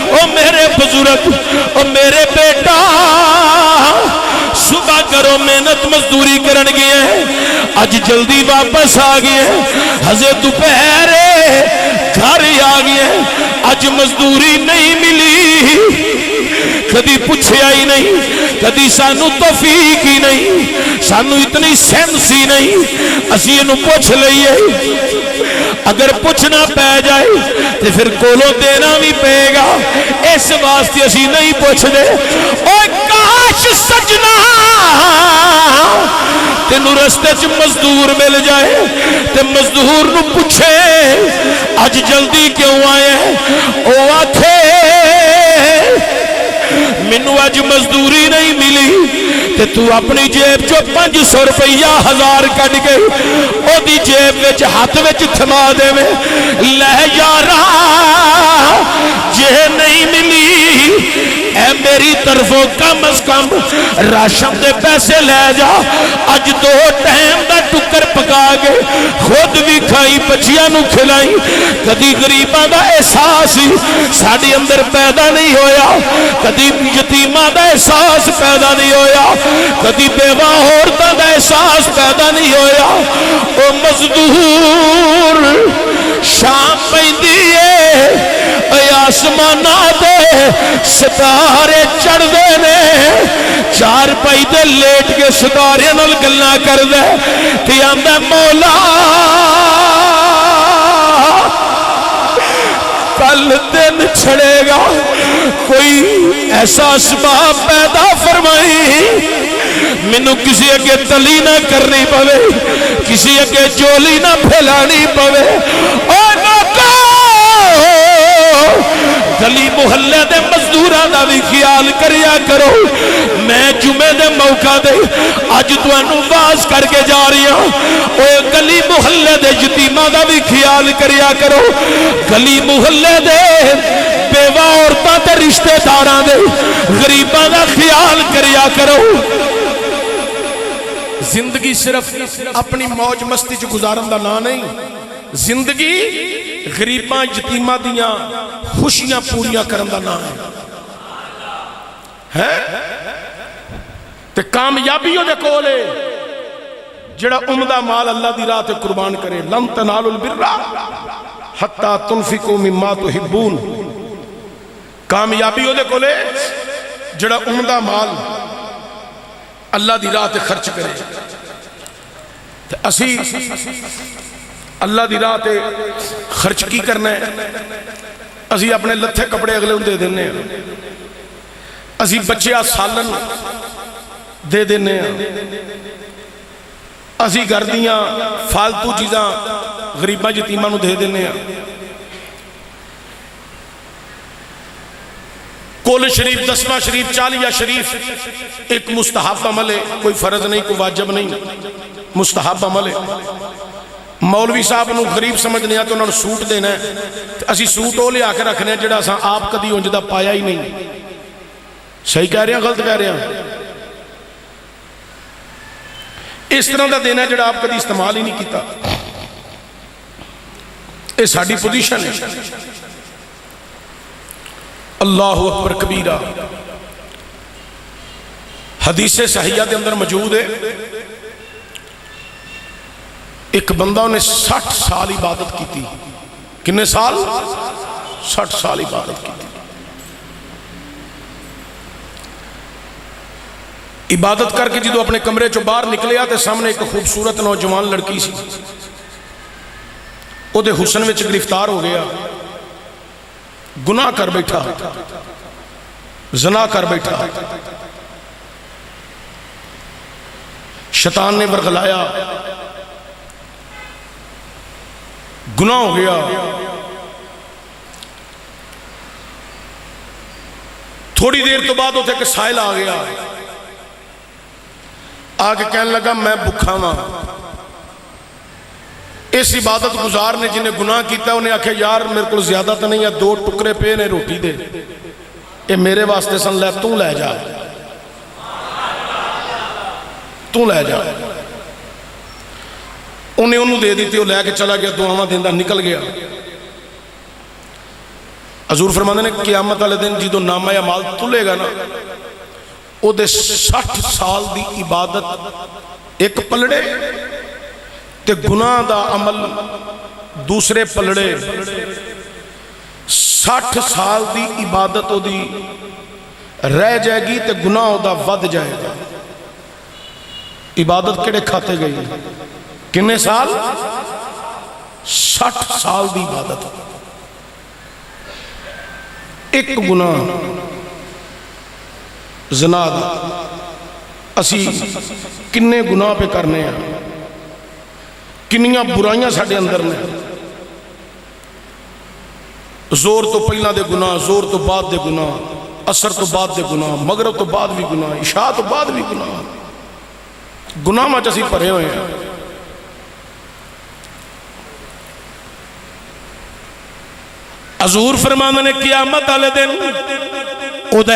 او میرے بزرگ، او میرے بیٹا صبح کرو محنت مزدوری کرن گئے ہیں اج جلدی واپس آ گئے ہیں. ہزے دوپہرے گھر آ گئے ہیں اج مزدوری نہیں ملی. کدی پوچھیا ہی نہیں، کدی سانو توفیق ہی نہیں، سانو اتنی سینس ہی نہیں اسی انہوں پوچھ لئیے. اگر پوچھنا پہ جائے تو پھر کولوں دینا بھی پہے گا. اس واسطے اسی نہیں پوچھ دے. اوہ کاش سجنا تینوں رستے چ مزدور مل جائے تے مزدور نو پوچھے اج جلدی کیوں آئے ہیں. او آکھے مینوں اج مزدوری نہیں ملی تے تو اپنی جیب چو 500 روپیہ 1000 کٹ گئی او دی جیب وچ ہاتھ وچ تھما دے میں لے یارا جے نہیں ملی میری طرفوں کم از کم راشن دے پیسے لے جا اج 2 ٹائم دا ٹکر پکا کے خود بھی کھائی بچیاں نو کھلائی کدی غریباں دا احساس ہی ساڈے اندر پیدا نہیں ہویا کدی یتیماں دا احساس پیدا نہیں ہویا کدی بیوہ عورتاں دا احساس پیدا نہیں ہویا او مزدور شام پیندی ہے اے آسمانہ دے ستارے چڑھ دے نے چار پائی دے لیٹ کے ستارے نال گلاں کر دے تے آندا مولا کل دن چھڑے گا کوئی ایسا اسباب پیدا فرمائی مینوں کسی اگے تلی نہ کرنی پوے کسی اگے چولی نہ پھیلانی پوے او نوکر گلی محلے دے مزدوراں دا بھی خیال کریا کرو میں جمعے دے موقع دے اج تانوں واز کر کے جا رہی ہوں اوے گلی محلے دے یتیماں دا بھی خیال کریا کرو گلی محلے دے بیوہ عورتاں تے رشتہ داراں دے غریباں دا خیال کریا کرو زندگی صرف اپنی موج مستی چ گزارن دا نا نہیں زندگی غریباں یتیماں دیاں خوشیاں پوریاں کرن دا نا ہے تے کامیابی دے کول ہے جڑا عمدہ مال اللہ دی راہ تے قربان کرے لن تنالوا البر حتی تنفقوا مما تحبون کامیابی دے کول ہے جڑا عمدہ مال اللہ دی راہ تے خرچ کرے تے اسی اللہ دی راہ تے خرچ کی کرنا ہے اسی اپنے لتھے کپڑے اگلے دے دینے ہیں اسی بچے سالن دے دینے ہیں اسی گردیاں فالتو چیزاں غریباں یتیماں نو دے دینے ہیں کول شریف 10واں شریف 40 شریف ایک مستحب عمل ہے کوئی فرض نہیں کوئی واجب نہیں مستحب عمل ہے مولوی صاحب نو غریب سمجھنے ہیں تو انہوں نے سوٹ دینا ہے اسی سوٹ وہ لیا کے رکھنے ہیں جڑا سا آپ کدی اونجدہ پایا ہی نہیں صحیح کہہ رہے ہیں غلط کہہ رہے ہیں اس طرح دا دینا ہے جڑا آپ کدی استعمال ہی نہیں کیتا یہ ساڈی پوزیشن ہے اللہ اکبر کبیرہ حدیث صحیحہ دے اندر موجود ہے ایک بندہ انہیں 60 سال عبادت کی تھی کتنے سال 60 سال عبادت کی تھی عبادت کر کے جدو اپنے کمرے چو باہر نکلے آتے سامنے ایک خوبصورت نوجوان لڑکی سی او دے حسن وچ گرفتار ہو گیا گناہ کر بیٹھا زنا کر بیٹھا شیطان نے ورغلایا گناہ ہو گیا تھوڑی دیر تو بعد ہوتے کہ سائل آ گیا آگے کہنے لگا میں بھکھا ماں اس عبادت گزار نے جنہیں گناہ کیتا انہیں آکھے یار میرے کو زیادہ تو نہیں ہے 2 ٹکرے پہ نے روٹی دے اے میرے واسطے سن لے تو لے جا تو لے جا انہیں دے دیتی وہ لے کے چلا گیا دعاواں دیندہ نکل گیا حضور فرماندے نے قیامت والے دن جدو نامہ اعمال تلے گا نا او دے 60 سال دی عبادت ایک پلڑے تے گناہ دا عمل دوسرے پلڑے 60 سال دی عبادت او دی رہ جائے گی تے گناہ او دا ود جائے گا عبادت کڑے کھاتے گئی کنے سال 60 سال دی عبادت ایک گناہ زنا دا اسی کنے گناہ پہ کرنے ہیں کنیاں برائیاں ساڑھے اندر نے زور تو پہلا دے گناہ زور تو بعد دے گناہ اثر تو بعد دے گناہ مغرب تو بعد بھی گناہ عشاء تو بعد بھی گناہ گناہ میں جیسی پڑھے ہوئے ہیں حضور فرمانے نے قیامت والے دن ਉਹਦਾ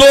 2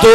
2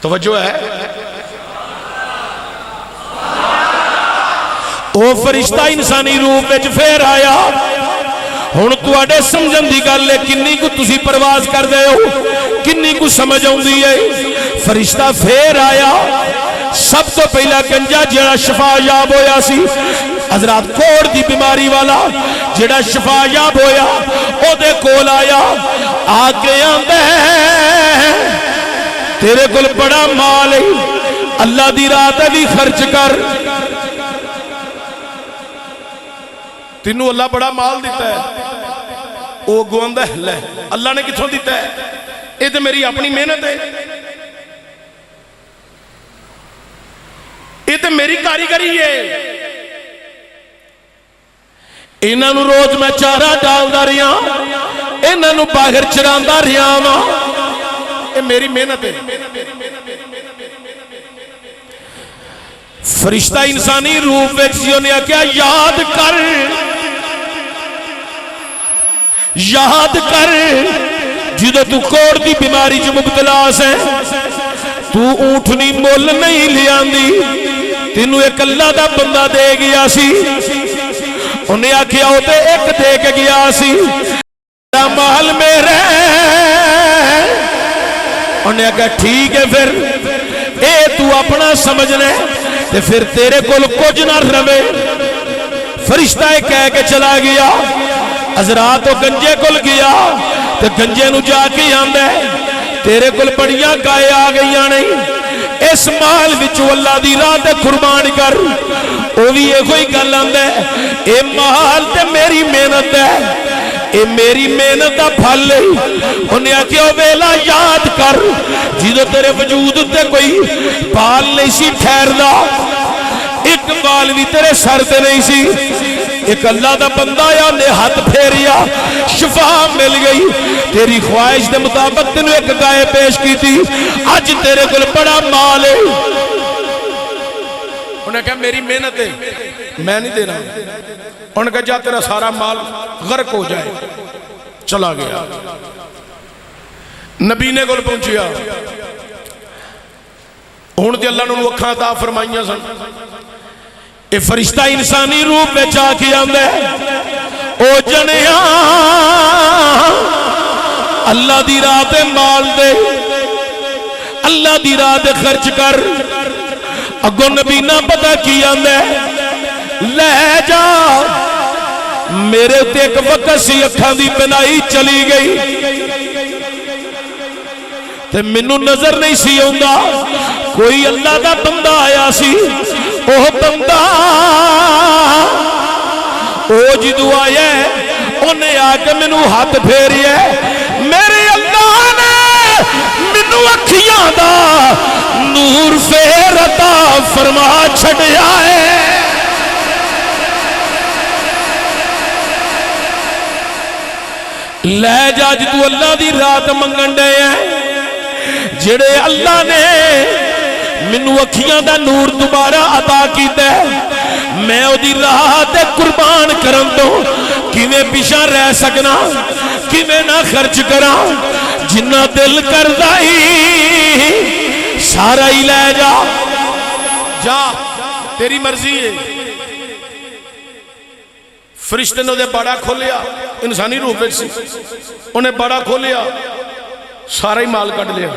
توجہ ہے؟ وہ فرشتہ انسانی روپ وچ پھر آیا. ہن تواڈے سمجھن دی گل ہے کنی کو تسی پرواز کر دے ہو, کنی کو سمجھ آؤندی ہے. فرشتہ پھر آیا. سب تو پہلا گنجا جڑا شفا یاب ہویا سی حضرات کوڑ دی بیماری والا جڑا شفا یاب ہویا او دے کول آیا. آ کے آندا تیرے کول بڑا مال ہے, اللہ دی راہ تے بھی خرچ کر. تینوں اللہ بڑا مال دیتا ہے. او گواندا ہے لے اللہ نے کتھوں دیتا ہے؟ اے تے میری اپنی محنت ہے, اے تے میری کاریگری ہے. انہاں نوں روز میں چارہ ڈالدا رہیا, انہاں نوں باہر چراندا رہیا وا, اے میری محنت ہے. فرشتہ انسانی روپ وچ سی نے کیا یاد کر, یاد کر جدو تو کوڑ دی بیماری جو مبتلا سے تو اونٹنی مول نہیں لیاندی, تینوں ایک اللہ دا بندہ دے گیا سی. انہیں آکھیا ہوتے ایک دے کے گیا سی مال میرے. انہیں آکھیا ٹھیک ہے پھر اے تو اپنا سمجھنے تے پھر تیرے کول کچھ نہ رہے. فرشتہ کہہ کے چلا گیا. حضرات وہ گنجے کول گیا تے گنجے نو جا کے آندا ہے تیرے کول بڑیاں گائے آ گئیاں نہیں, اس مال وچوں اللہ دی راہ تے قربان کر. او بھی یہ کوئی گل آندا ہے اے مال تے میری محنت ہے, اے میری محنت دا پھل ہے. انہیں آکھیا ویلا یاد کر جدو تیرے وجود تے کوئی بال نہیں سی ٹھہردا, ایک بال بھی تیرے سر تے نہیں سی. ایک اللہ دا بندہ یا نے ہاتھ پھیریا, شفا مل گئی. تیری خواہش دے مطابق تینوں ایک گائے پیش کی تھی, آج تیرے کول بڑا مال ہے. انہیں کہا میری محنت ہے میں نہیں دینا. انہیں کہا جا تیرا سارا مال غرق ہو جائے. چلا گیا. نبی نے کول پہنچیا. ہن تے اللہ نے اکھاں عطا فرمائیاں سن. اے فرشتہ انسانی روپ میں چاہ کے آندا ہے او جنیا اللہ دی راہ تے مال دے, اللہ دی راہ تے خرچ کر. اگوں نبی نہ پتہ کی آندا ہے لے جا میرے تے ایک وقت سی اکھاں دی بنائی چلی گئی تے مینوں نظر نہیں سی آوندا. کوئی اللہ دا بندہ آیا سی, اوہ بندہ او جدو آیا ہے انہیں آ کے مینوں ہاتھ پھیری ہے. میرے اللہ نے مینوں اکھیاں دا نور پھر عطا فرما چھڑیا ہے. لے جا جدو اللہ دی رات منگن دے ہیں جڑے اللہ نے مینوں اکھیاں دا نور دوبارہ عطا کیتا ہے, میں او دی راہ تے قربان کرن تو کیویں پیچھے رہ سکنا, کیویں نہ خرچ کراں. جنہ دل کردا ہی سارا ہی لے جا, جا تیری مرضی ہے. فرشتے نے بڑا کھولیا, انسانی روپ وچ سی, انہیں بڑا کھولیا, سارا ہی مال کٹ لیا.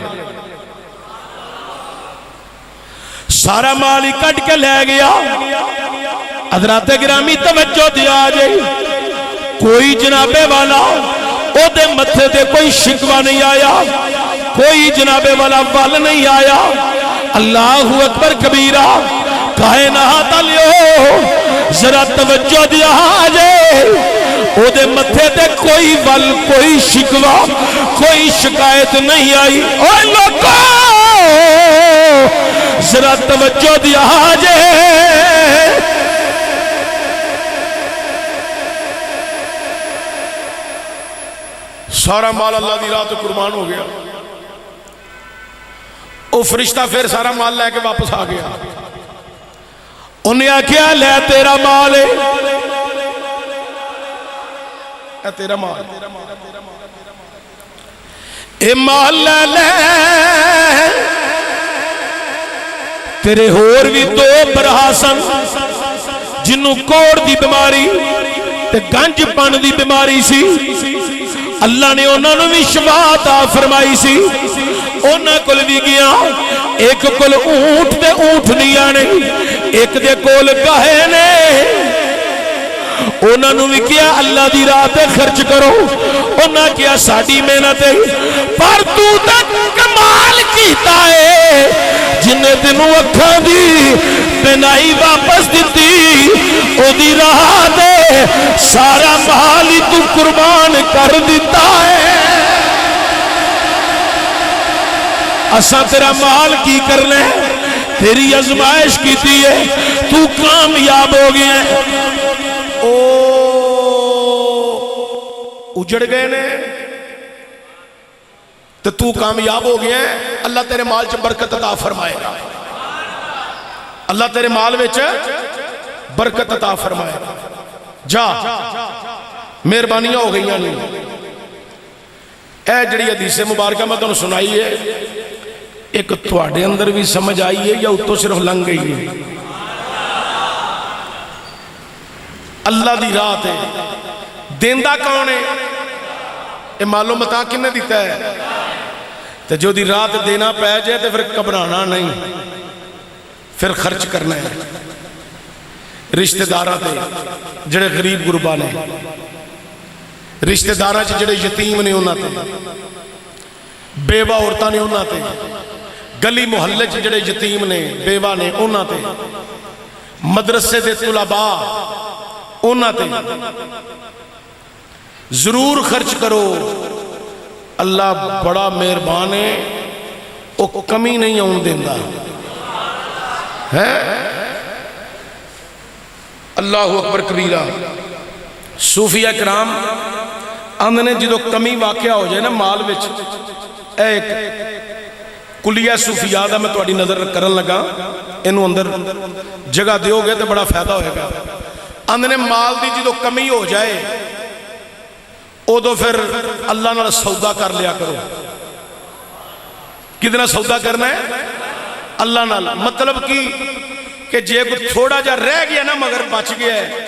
سارا مال ہی کٹ کے لے گیا. حضرات گرامی توجہ دیا جائے, کوئی جنابے والا او دے متھے تے کوئی شکوہ نہیں آیا, کوئی جنابے والا وال نہیں آیا. اللہ اکبر کبیرہ. کائنات علیو ذرا توجہ دیا جائے, او دے متھے تے کوئی ول, کوئی شکوہ, کوئی شکایت نہیں آئی. اوہ لوگوں ذرا توجہ دیا جائے. سارا مال اللہ دی راہ تو قربان ہو گیا. او فرشتہ پھر سارا مال لے کے واپس آ گیا. انہیں آکھیا لے تیرا مال ہے, اے تیرا مال, اے مال لے لے تیرے ہور بھی دو برا سن جنوں کوڑ دی بیماری تے گنج پن دی بیماری سی اللہ نے انہاں نوں بھی شفا عطا فرمائی سی انہاں کول بھی گیا ایک کول اونٹ تے اونٹنیاں نے ایک دے کول گاہے نے انہاں نوں بھی کیا اللہ دی راہ تے خرچ کرو انہاں کیا ساڈی محنت ہے پر تو تک کمال کیتا ہے جن تینوں اکھاں دی بینائی واپس دتی او دی راہ دے سارا مال ہی تو قربان کر دیتا ہے اساں تیرا مال کی کرنا ہے تیری آزمائش کیتی ہے تو کامیاب ہو گیا ہے او اجڑ گئے نے تو کامیاب ہو گیا ہے اللہ تیرے مال چ برکت عطا فرمائے گا اللہ تیرے مال وچ برکت عطا فرمائے گا جا مہربانیاں ہو گئیاں نہیں اے جڑی حدیث مبارکہ میں تمہیں سنائی ہے ایک تواڈے اندر بھی سمجھ آئی ہے یا اتوں صرف لنگ گئی ہے اللہ دی راہ تے دیندہ کون ہے یہ معلوم بتا کنے دیتا ہے تو جو دی راہ تے دینا پہ جائے تو پھر گھبرانا نہیں پھر خرچ کرنا ہے رشتہ داراں تے جڑے غریب غربا نے رشتہ داراں چ جڑے یتیم نے انہاں تے بیوہ عورتاں نے انہاں تے گلی محلے چ جڑے یتیم نے بیوہ نے انہاں تے مدرسے دے طلباء انہاں تے ضرور خرچ کرو اللہ بڑا مہربان ہے وہ کمی نہیں آن دیندا ہے اللہ اکبر کبیرہ صوفیہ کرام اندنے جدو کمی واقعہ ہو جائے نا مال وچ ایک کلیہ صوفیہ دا میں تواڈی نظر کرن لگا انہوں اندر جگہ دیو گے تو بڑا فائدہ ہوئے گا اندنے مال دی جدو کمی ہو جائے او دو پھر اللہ نال سودا کر لیا کرو کتنا سودا کرنا ہے اللہ نال مطلب کی کہ جے کو تھوڑا جا رہ گیا نا مگر بچ گیا ہے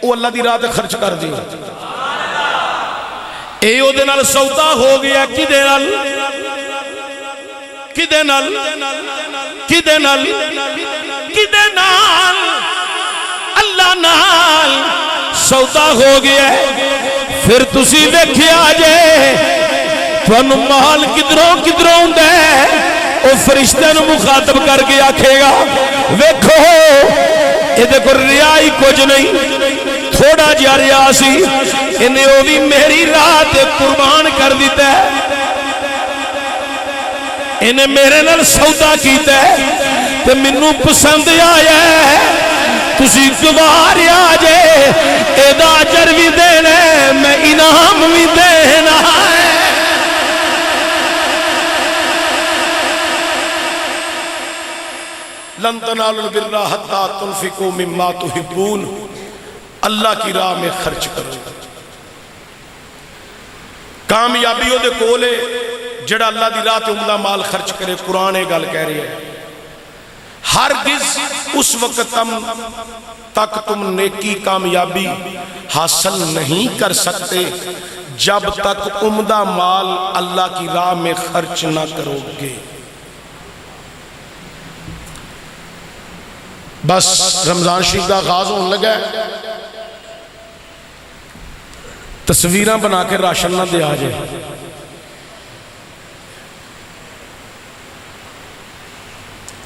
وہ اللہ دی راہ تے خرچ کر دیو اے او دے نال سودا ہو گیا کدے نال کدے نال کدے نال کدے نال اللہ نال سودا ہو گیا ہے پھر تسی دیکھیا جے تھانو مال کدروں کدروں دے او فرشتے نو مخاطب کر کے آکھے گا ویکھو اے دیکھو ریائی کچھ نہیں تھوڑا جا ریا سی انہیں وہ بھی میری راہ تے قربان کر دیتا ہے انہیں میرے نال سودا کیتا ہے تے منو پسند آیا ہے تسی گوار آجے ایدہ اجر بھی دینا ہے میں انعام بھی دینا ہے لن تنالوا البر حتی تنفقوا مما تحبون اللہ کی راہ میں خرچ کرو کامیابی ہو دے کولے جڑا اللہ دی راہ تے عمدہ مال خرچ کرے قرآن ایک گل کہہ رہی ہے ہرگز اس وقت تک تم نیکی کامیابی حاصل نہیں کر سکتے جب تک عمدہ مال اللہ کی راہ میں خرچ نہ کرو گے بس رمضان شریف کا آغاز ہونے لگا ہے تصویراں بنا کے راشن نہ دیا جائے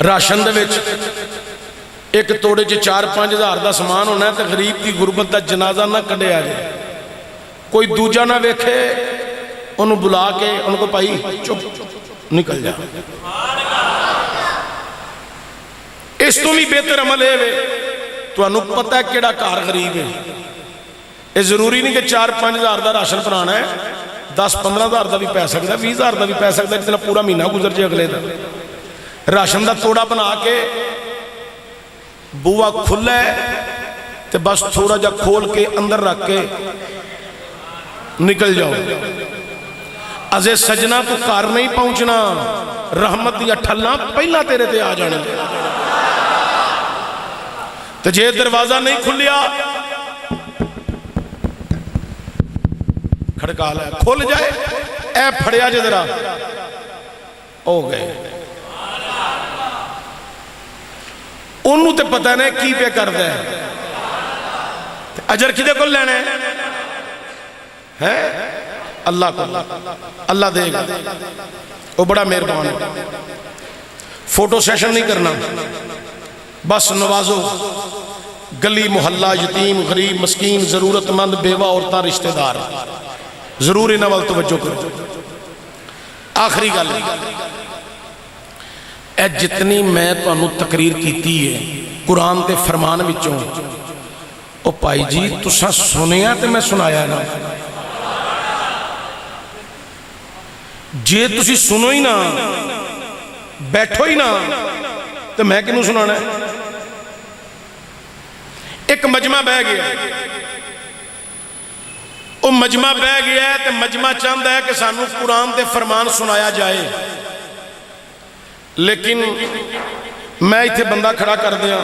راشن دے وچ ایک توڑے چ 4-5 ہزار دا سامان ہونا ہے تے غریب دی غربت دا جنازہ نہ کڈیا جائے کوئی دوجا نہ ویکھے انہوں بلا کے ان کو پائی چپ نکل جا اس تو بھی بہتر عمل ہے تو انہوں پتہ ہے کیڑا کار غریب ہے یہ ضروری نہیں کہ 4-5 ہزار دا راشن بنانا ہے 10-15 ہزار دا بھی پی سکتا ہے 20 ہزار دا بھی پی سکتا ہے جتنا پورا مہینہ گزر جائے اگلے دا راشن دا توڑا بنا کے بوا کھلا ہے تے بس تھوڑا جا کھول کے اندر رکھ کے نکل جاؤ ازے سجنا تو کار نہیں پہنچنا رحمت دیا ٹھلنا پہلا تیرے تے آ جانے تو جے دروازہ نہیں کھلیا کھڑکا لے کھل جائے اے پھڑیا جے ذرا ہو گئے انہوں تے پتہ نہیں کی پہ کر دے اجر کدے کو لینے ہے اللہ کو اللہ دے گا وہ بڑا مہربان ہے فوٹو سیشن نہیں کرنا بس نوازو گلی محلہ یتیم غریب مسکین ضرورت مند بیوہ عورتاں رشتہ دار ضرور انہاں ول توجہ کرو آخری گل اے جتنی میں تانوں تقریر کیتی ہے قرآن دے فرمان وچوں او پائی جی تساں سنیا تے میں سنایا نا جے تسی سنو ہی نا بیٹھو ہی نا تو میں کنوں سنانا ہے ایک مجمع بہ گیا وہ مجمع بہ گیا ہے تو مجمع چاہتا ہے کہ سانو قرآن دے فرمان سنایا جائے لیکن میں ایتھے بندہ کھڑا کر دیا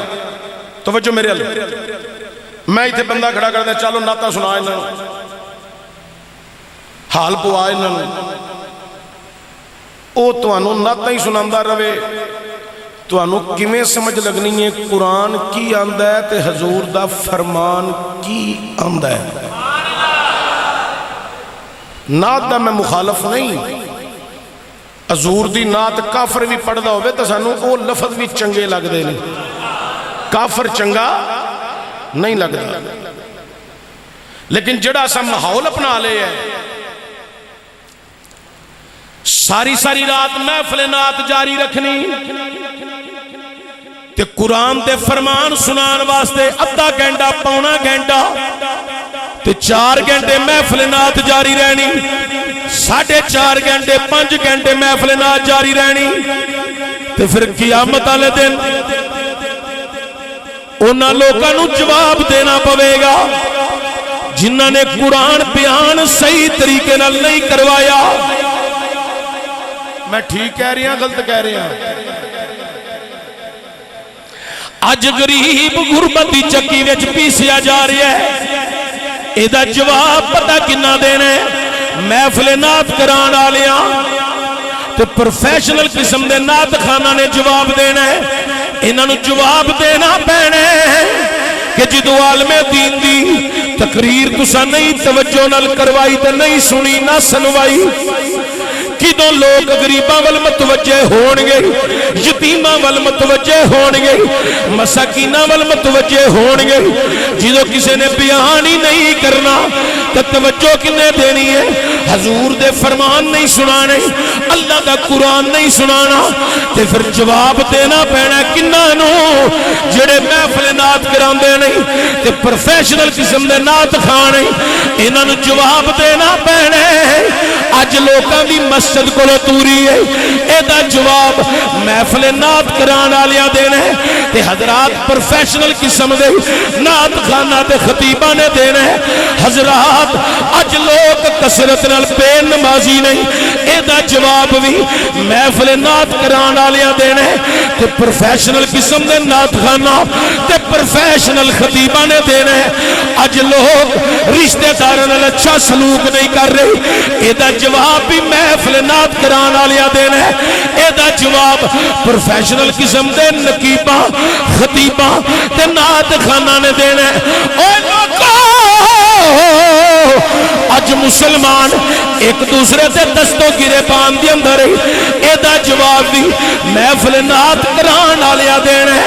توجہ میرے اللہ میں ایتھے بندہ کھڑا کر دیا چلو ناتا سنا انہوں حال پوا انہوں او تو انہوں ناتا ہی سناندہ روے تو انہوں کمیں سمجھ لگنی ہے قرآن کی آندہ ہے تے حضور دا فرمان کی آندہ ہے نات دا میں مخالف نہیں حضور دی نات کافر بھی پڑھ دا ہوئے تو سانو او لفظ بھی چنگے لگ دے نہیں کافر چنگا نہیں لگ دا لیکن جڑا سا محول اپنا لے ہے ساری ساری رات محفل نات جاری رکھنی تے قرآن تے فرمان سنان واسطے ادھا گھنٹہ پونا گھنٹہ تے 4 گھنٹے محفل نات جاری رہنی 4.5 گھنٹے 5 گھنٹے محفل نات جاری رہنی تے پھر قیامت والے دن انہاں لوکاں نوں جواب دینا پوے گا جنہاں نے قرآن بیان صحیح طریقے نال نہیں کروایا میں ٹھیک کہہ رہی ہوں غلط کہہ رہی ہوں اج غریب غربت دی چکی وچ پیسیا جا رہا ہے ایدہ جواب پتہ کنا دینے محفل نات کران آلیاں تے پروفیشنل قسم دے نات خانہ نے جواب دینے انہاں نو جواب دینا پینے کہ جدو عالم دین دی تقریر تسا نہیں توجہ نال کروائی تے نہیں سنی نہ سنوائی کدوں لوگ غریباں ول متوجہ ہون گے یتیماں ول متوجہ ہون گے مساکیناں ول متوجہ ہون گے جدوں کسی نے بیان ہی نہیں کرنا تو توجہ کنے دینی ہے حضور دے فرمان نہیں سنانے اللہ دا قرآن نہیں سنانا تے پھر جواب دینا پینا کناں نو جڑے محفل نات کراندے نہیں تے پروفیشنل قسم دے نات کھانے انہاں نو جواب دینا پینا اج لوکاں دی مسجد کو توری ہے ایدہ جواب محفل نات کران آلیا دینے تے حضرات پروفیشنل قسم دے نات خانہ تے خطیبہ نے دینے حضرات اج لوگ کسرت نال بے نمازی نہیں ایدہ جواب بھی محفل نات کران آلیا دینے تے پروفیشنل قسم دے نات خانہ تے پروفیشنل خطیبہ نے دینے اج لوگ رشتہ دارن اچھا سلوک نہیں کر رہے ایدہ جواب بھی محفل نات کران آلیا دینے ایدہ جواب پروفیشنل قسم دے نقیبہ خطیبہ تے نات خانہ نے دینے اے لوگوں اج مسلمان ایک دوسرے سے دستوں گرے پان دی اندر ایدہ جواب بھی محفل نات کران آلیا دینے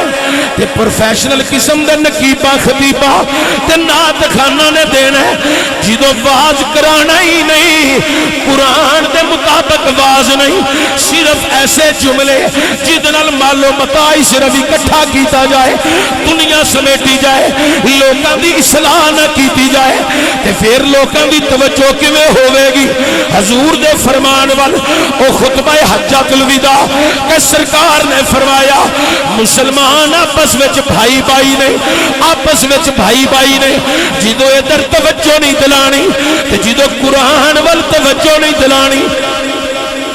تے پروفیشنل قسم دے نقیبہ خطیبہ تے نات خانہ نے دینے جدو واز کرانا ہی نہیں قرآن دے مطابق واز نہیں صرف ایسے جملے جدنال مالو متائی صرف اکٹھا کیتا جائے دنیا سمیٹی جائے لوکاں دی اصلاح نہ کیتی جائے تے پھر لوکاں دی توجہ کیویں ہوے گی حضور دے فرمان وال او خطبہ حجۃ الوداع کہ سرکار نے فرمایا مسلمان آپس وچ بھائی بھائی نہیں آپس وچ بھائی بھائی نہیں جدو ادھر توجہ نہیں دلانی تے جدو قرآن وال توجہ نہیں دلانی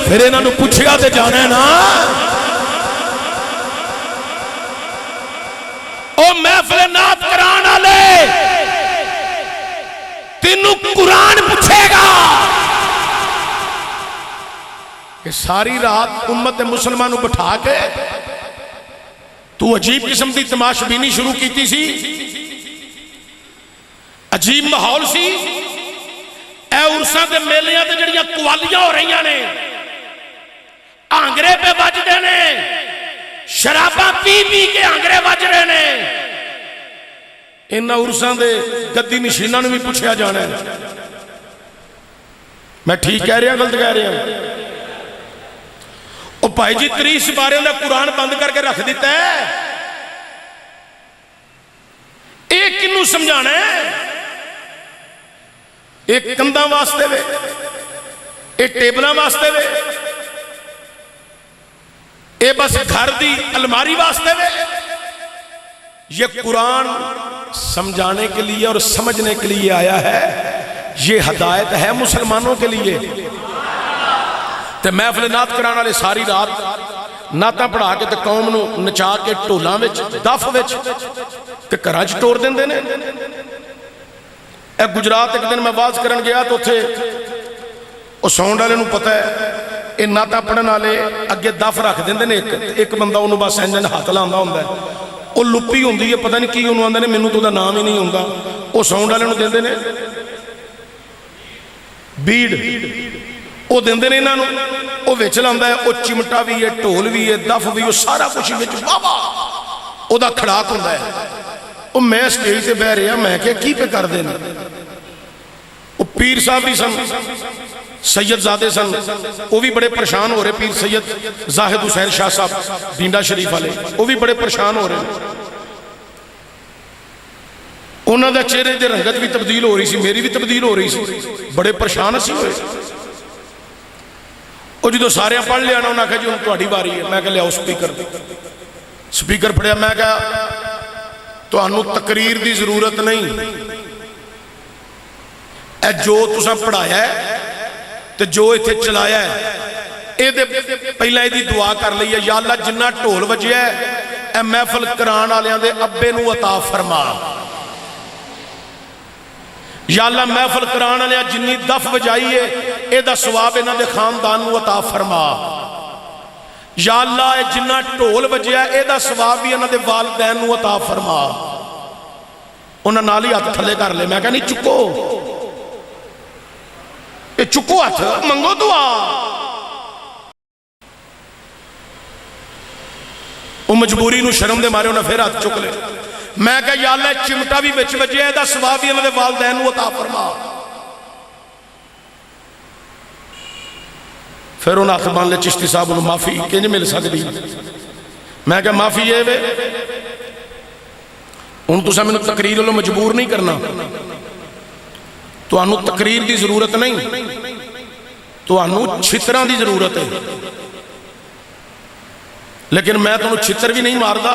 پھر انہاں نو پوچھیا تے جانا ہے نا او محفل تینوں قرآن پوچھے گا کہ ساری رات امت مسلمان کو بٹھا کے تو عجیب قسم کی تماش بینی شروع کیتی سی، عجیب ماحول سی، اے عرصاں تے میلیاں تے جڑیاں قوالیاں ہو رہی نے، آنگرے پہ بجدے نے، شراباں پی پی کے آنگرے بج رہے نے، انہاں عرصاں دے گدی نشیناں نوں بھی پوچھیا جانا ہے۔ میں ٹھیک کہہ رہا غلط کہہ رہا ہوں؟ او بھائی جی 30 سپارے دا قرآن بند کر کے رکھ دیتا ہے، ایک کنوں سمجھانا ہے؟ ایک کندھاں واسطے وے، ایک ٹیبلاں واسطے وے، اے بس گھر دی الماری واسطے وے۔ یہ قرآن سمجھانے کے لیے اور سمجھنے کے لیے آیا ہے، یہ ہدایت ہے مسلمانوں کے لیے۔ تے محفل نعت کرانے والے ساری رات نعتاں پڑھا کے تے قوم نو نچا کے ٹولاں وچ دف وچ تے گھراں وچ ٹور دیندے نے۔ اے گجرات ایک دن میں واز کرن گیا تو تھے او ساؤنڈ والے نو پتہ ہے اے نعتاں پڑھن والے اگے دف رکھ دیندے نے، ایک بندہ انہوں بس انجن ہاتھ لاندا ہوندا ہے، او لپی ہوندی ہے، پتہ نہیں کی انہوں آندے نے، مینوں تو دا نام ہی نہیں ہوندا، او ساؤنڈ والے نو دیندے نے بیڑ، او دیندے نے انہاں نو، او وچ لاندا ہے، او چمٹا بھی ہے، ٹھول بھی ہے، دف بھی ہے، سارا کچھ وچ بابا او دا کھڑاک ہوندا ہے۔ او میں سٹیج تے بیٹھ رہا، میں کہ کی پہ کر دینا؟ او پیر صاحب بھی سن، سید زادے سن، وہ بھی بڑے پریشان ہو رہے، پیر سید زاہد حسین شاہ صاحب بینڈا شریف والے، وہ بھی بڑے پریشان ہو رہے، انہوں نے چہرے دے رنگت بھی تبدیل ہو رہی سی، میری بھی تبدیل ہو رہی سی، بڑے پریشان اسی ہوئے۔ وہ جدو سارے پڑھ لیا نا، انہوں نے کہا جی ان تہاڈی باری ہے، میں کہا لے آؤ سپیکر پڑھیا، میں کہا تانوں تقریر دی ضرورت نہیں، اے جو تساں پڑھایا ہے تے جو ایتھے چلایا ہے، اے دے پہلا ایدی دعا کر لئی ہے، یا اللہ جنہ ٹھول وجیا ہے اے محفل کران والیاں دے ابے نو عطا فرما، یا اللہ محفل کران والیاں جنی دف وجائی ہے اے دا ثواب انہاں دے خاندان نو عطا فرما، یا اللہ اے جنہ ٹھول وجیا ہے اے دا ثواب بھی انہاں دے والدین نو عطا فرما۔ انہاں نال ہی ہاتھ تھلے کر لے، میں کہا نہیں چکو، اے چکو ہاتھ منگو دعا۔ وہ مجبوری نو شرم دے مارے انہیں پھر ہاتھ چک لے، میں کہا یا اللہ چمٹا بھی بچ بجے ہے دا ثواب بھی انہوں نے والدین نو عطا فرما۔ پھر انہوں ہاتھ مان لے چشتی صاحب انہوں معافی کنج مل سکتی، میں کہا معافی یہ وے ان تو سامنے تقریر اللہ مجبور نہیں کرنا، تو انہوں تقریر دی ضرورت نہیں، تو انہوں چھتران دی ضرورت ہے، لیکن میں تو انہوں چھتر بھی نہیں مار دا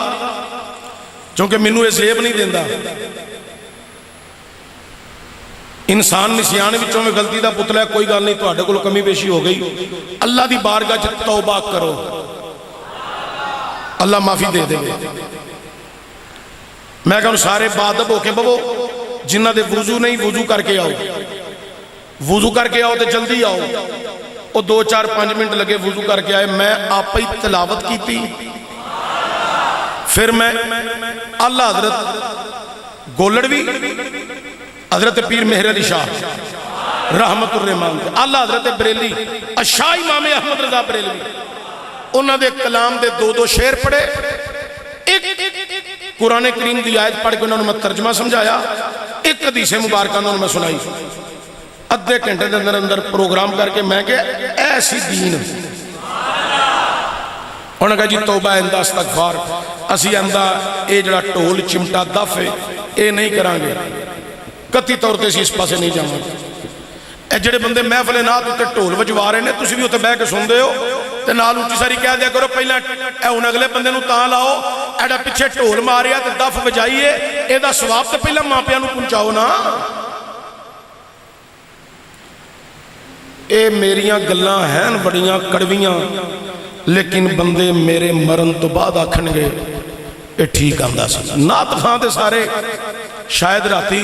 چونکہ منو یہ زیب نہیں دیندہ۔ انسان نسیان وچوں میں غلطی دا پتلا ہے، کوئی گال نہیں، تو آڑے کو کمی بیشی ہو گئی، اللہ دی بارگاہ چھ توبہ کرو، اللہ معافی دے دے گے۔ میں کہوں سارے بادب ہو کے بابو جنہ دے وضو نہیں وضو کر کے آؤ، وضو کر کے آؤ تے جلدی آؤ، وہ 2-4-5 منٹ لگے وضو کر کے آئے، میں آپ ہی تلاوت کی تھی، پھر میں اللہ حضرت گولڑوی حضرت پیر مہر علی شاہ رحمت الرحمان، اللہ حضرت بریلی شاہ امام احمد رضا بریلوی، انہوں نے کلام دے 2 شعر پڑھے، ایک قرآن کریم دی آیت پڑھ کے انہوں نے میں ترجمہ سمجھایا، ایک حدیث مبارکہ انہوں نے میں سنائی، ادھے گھنٹے دے اندر پروگرام کر کے میں کہ ایسی دین، انہوں نے کہا جی توبہ اندہ استغفار، اسی اندہ اے جڑا ٹول چمٹا دف ہے اے نہیں کرانگے، کتی طور تے اسی اس پاسے نہیں جاؤں گے۔ اے جڑے بندے محفل نات تے ٹول وجوا رہے نے، تسی بھی ہوتے بہ کے سن دے ہو تے نال اونچی ساری کہہ دیا کرو، پہلا اے ان اگلے بندے نو تاں لاؤ، ایڈا پیچھے ٹول ماریا تے دف وجائیے، اے دا ثواب تے پہلا ماں پیاں نو پہنچاؤ نا۔ اے میریاں گلاں ہیں بڑیاں کڑویاں، لیکن بندے میرے مرن تو بعد آکھن گے اے ٹھیک آندہ سی۔ نات خان دے سارے شاید راتی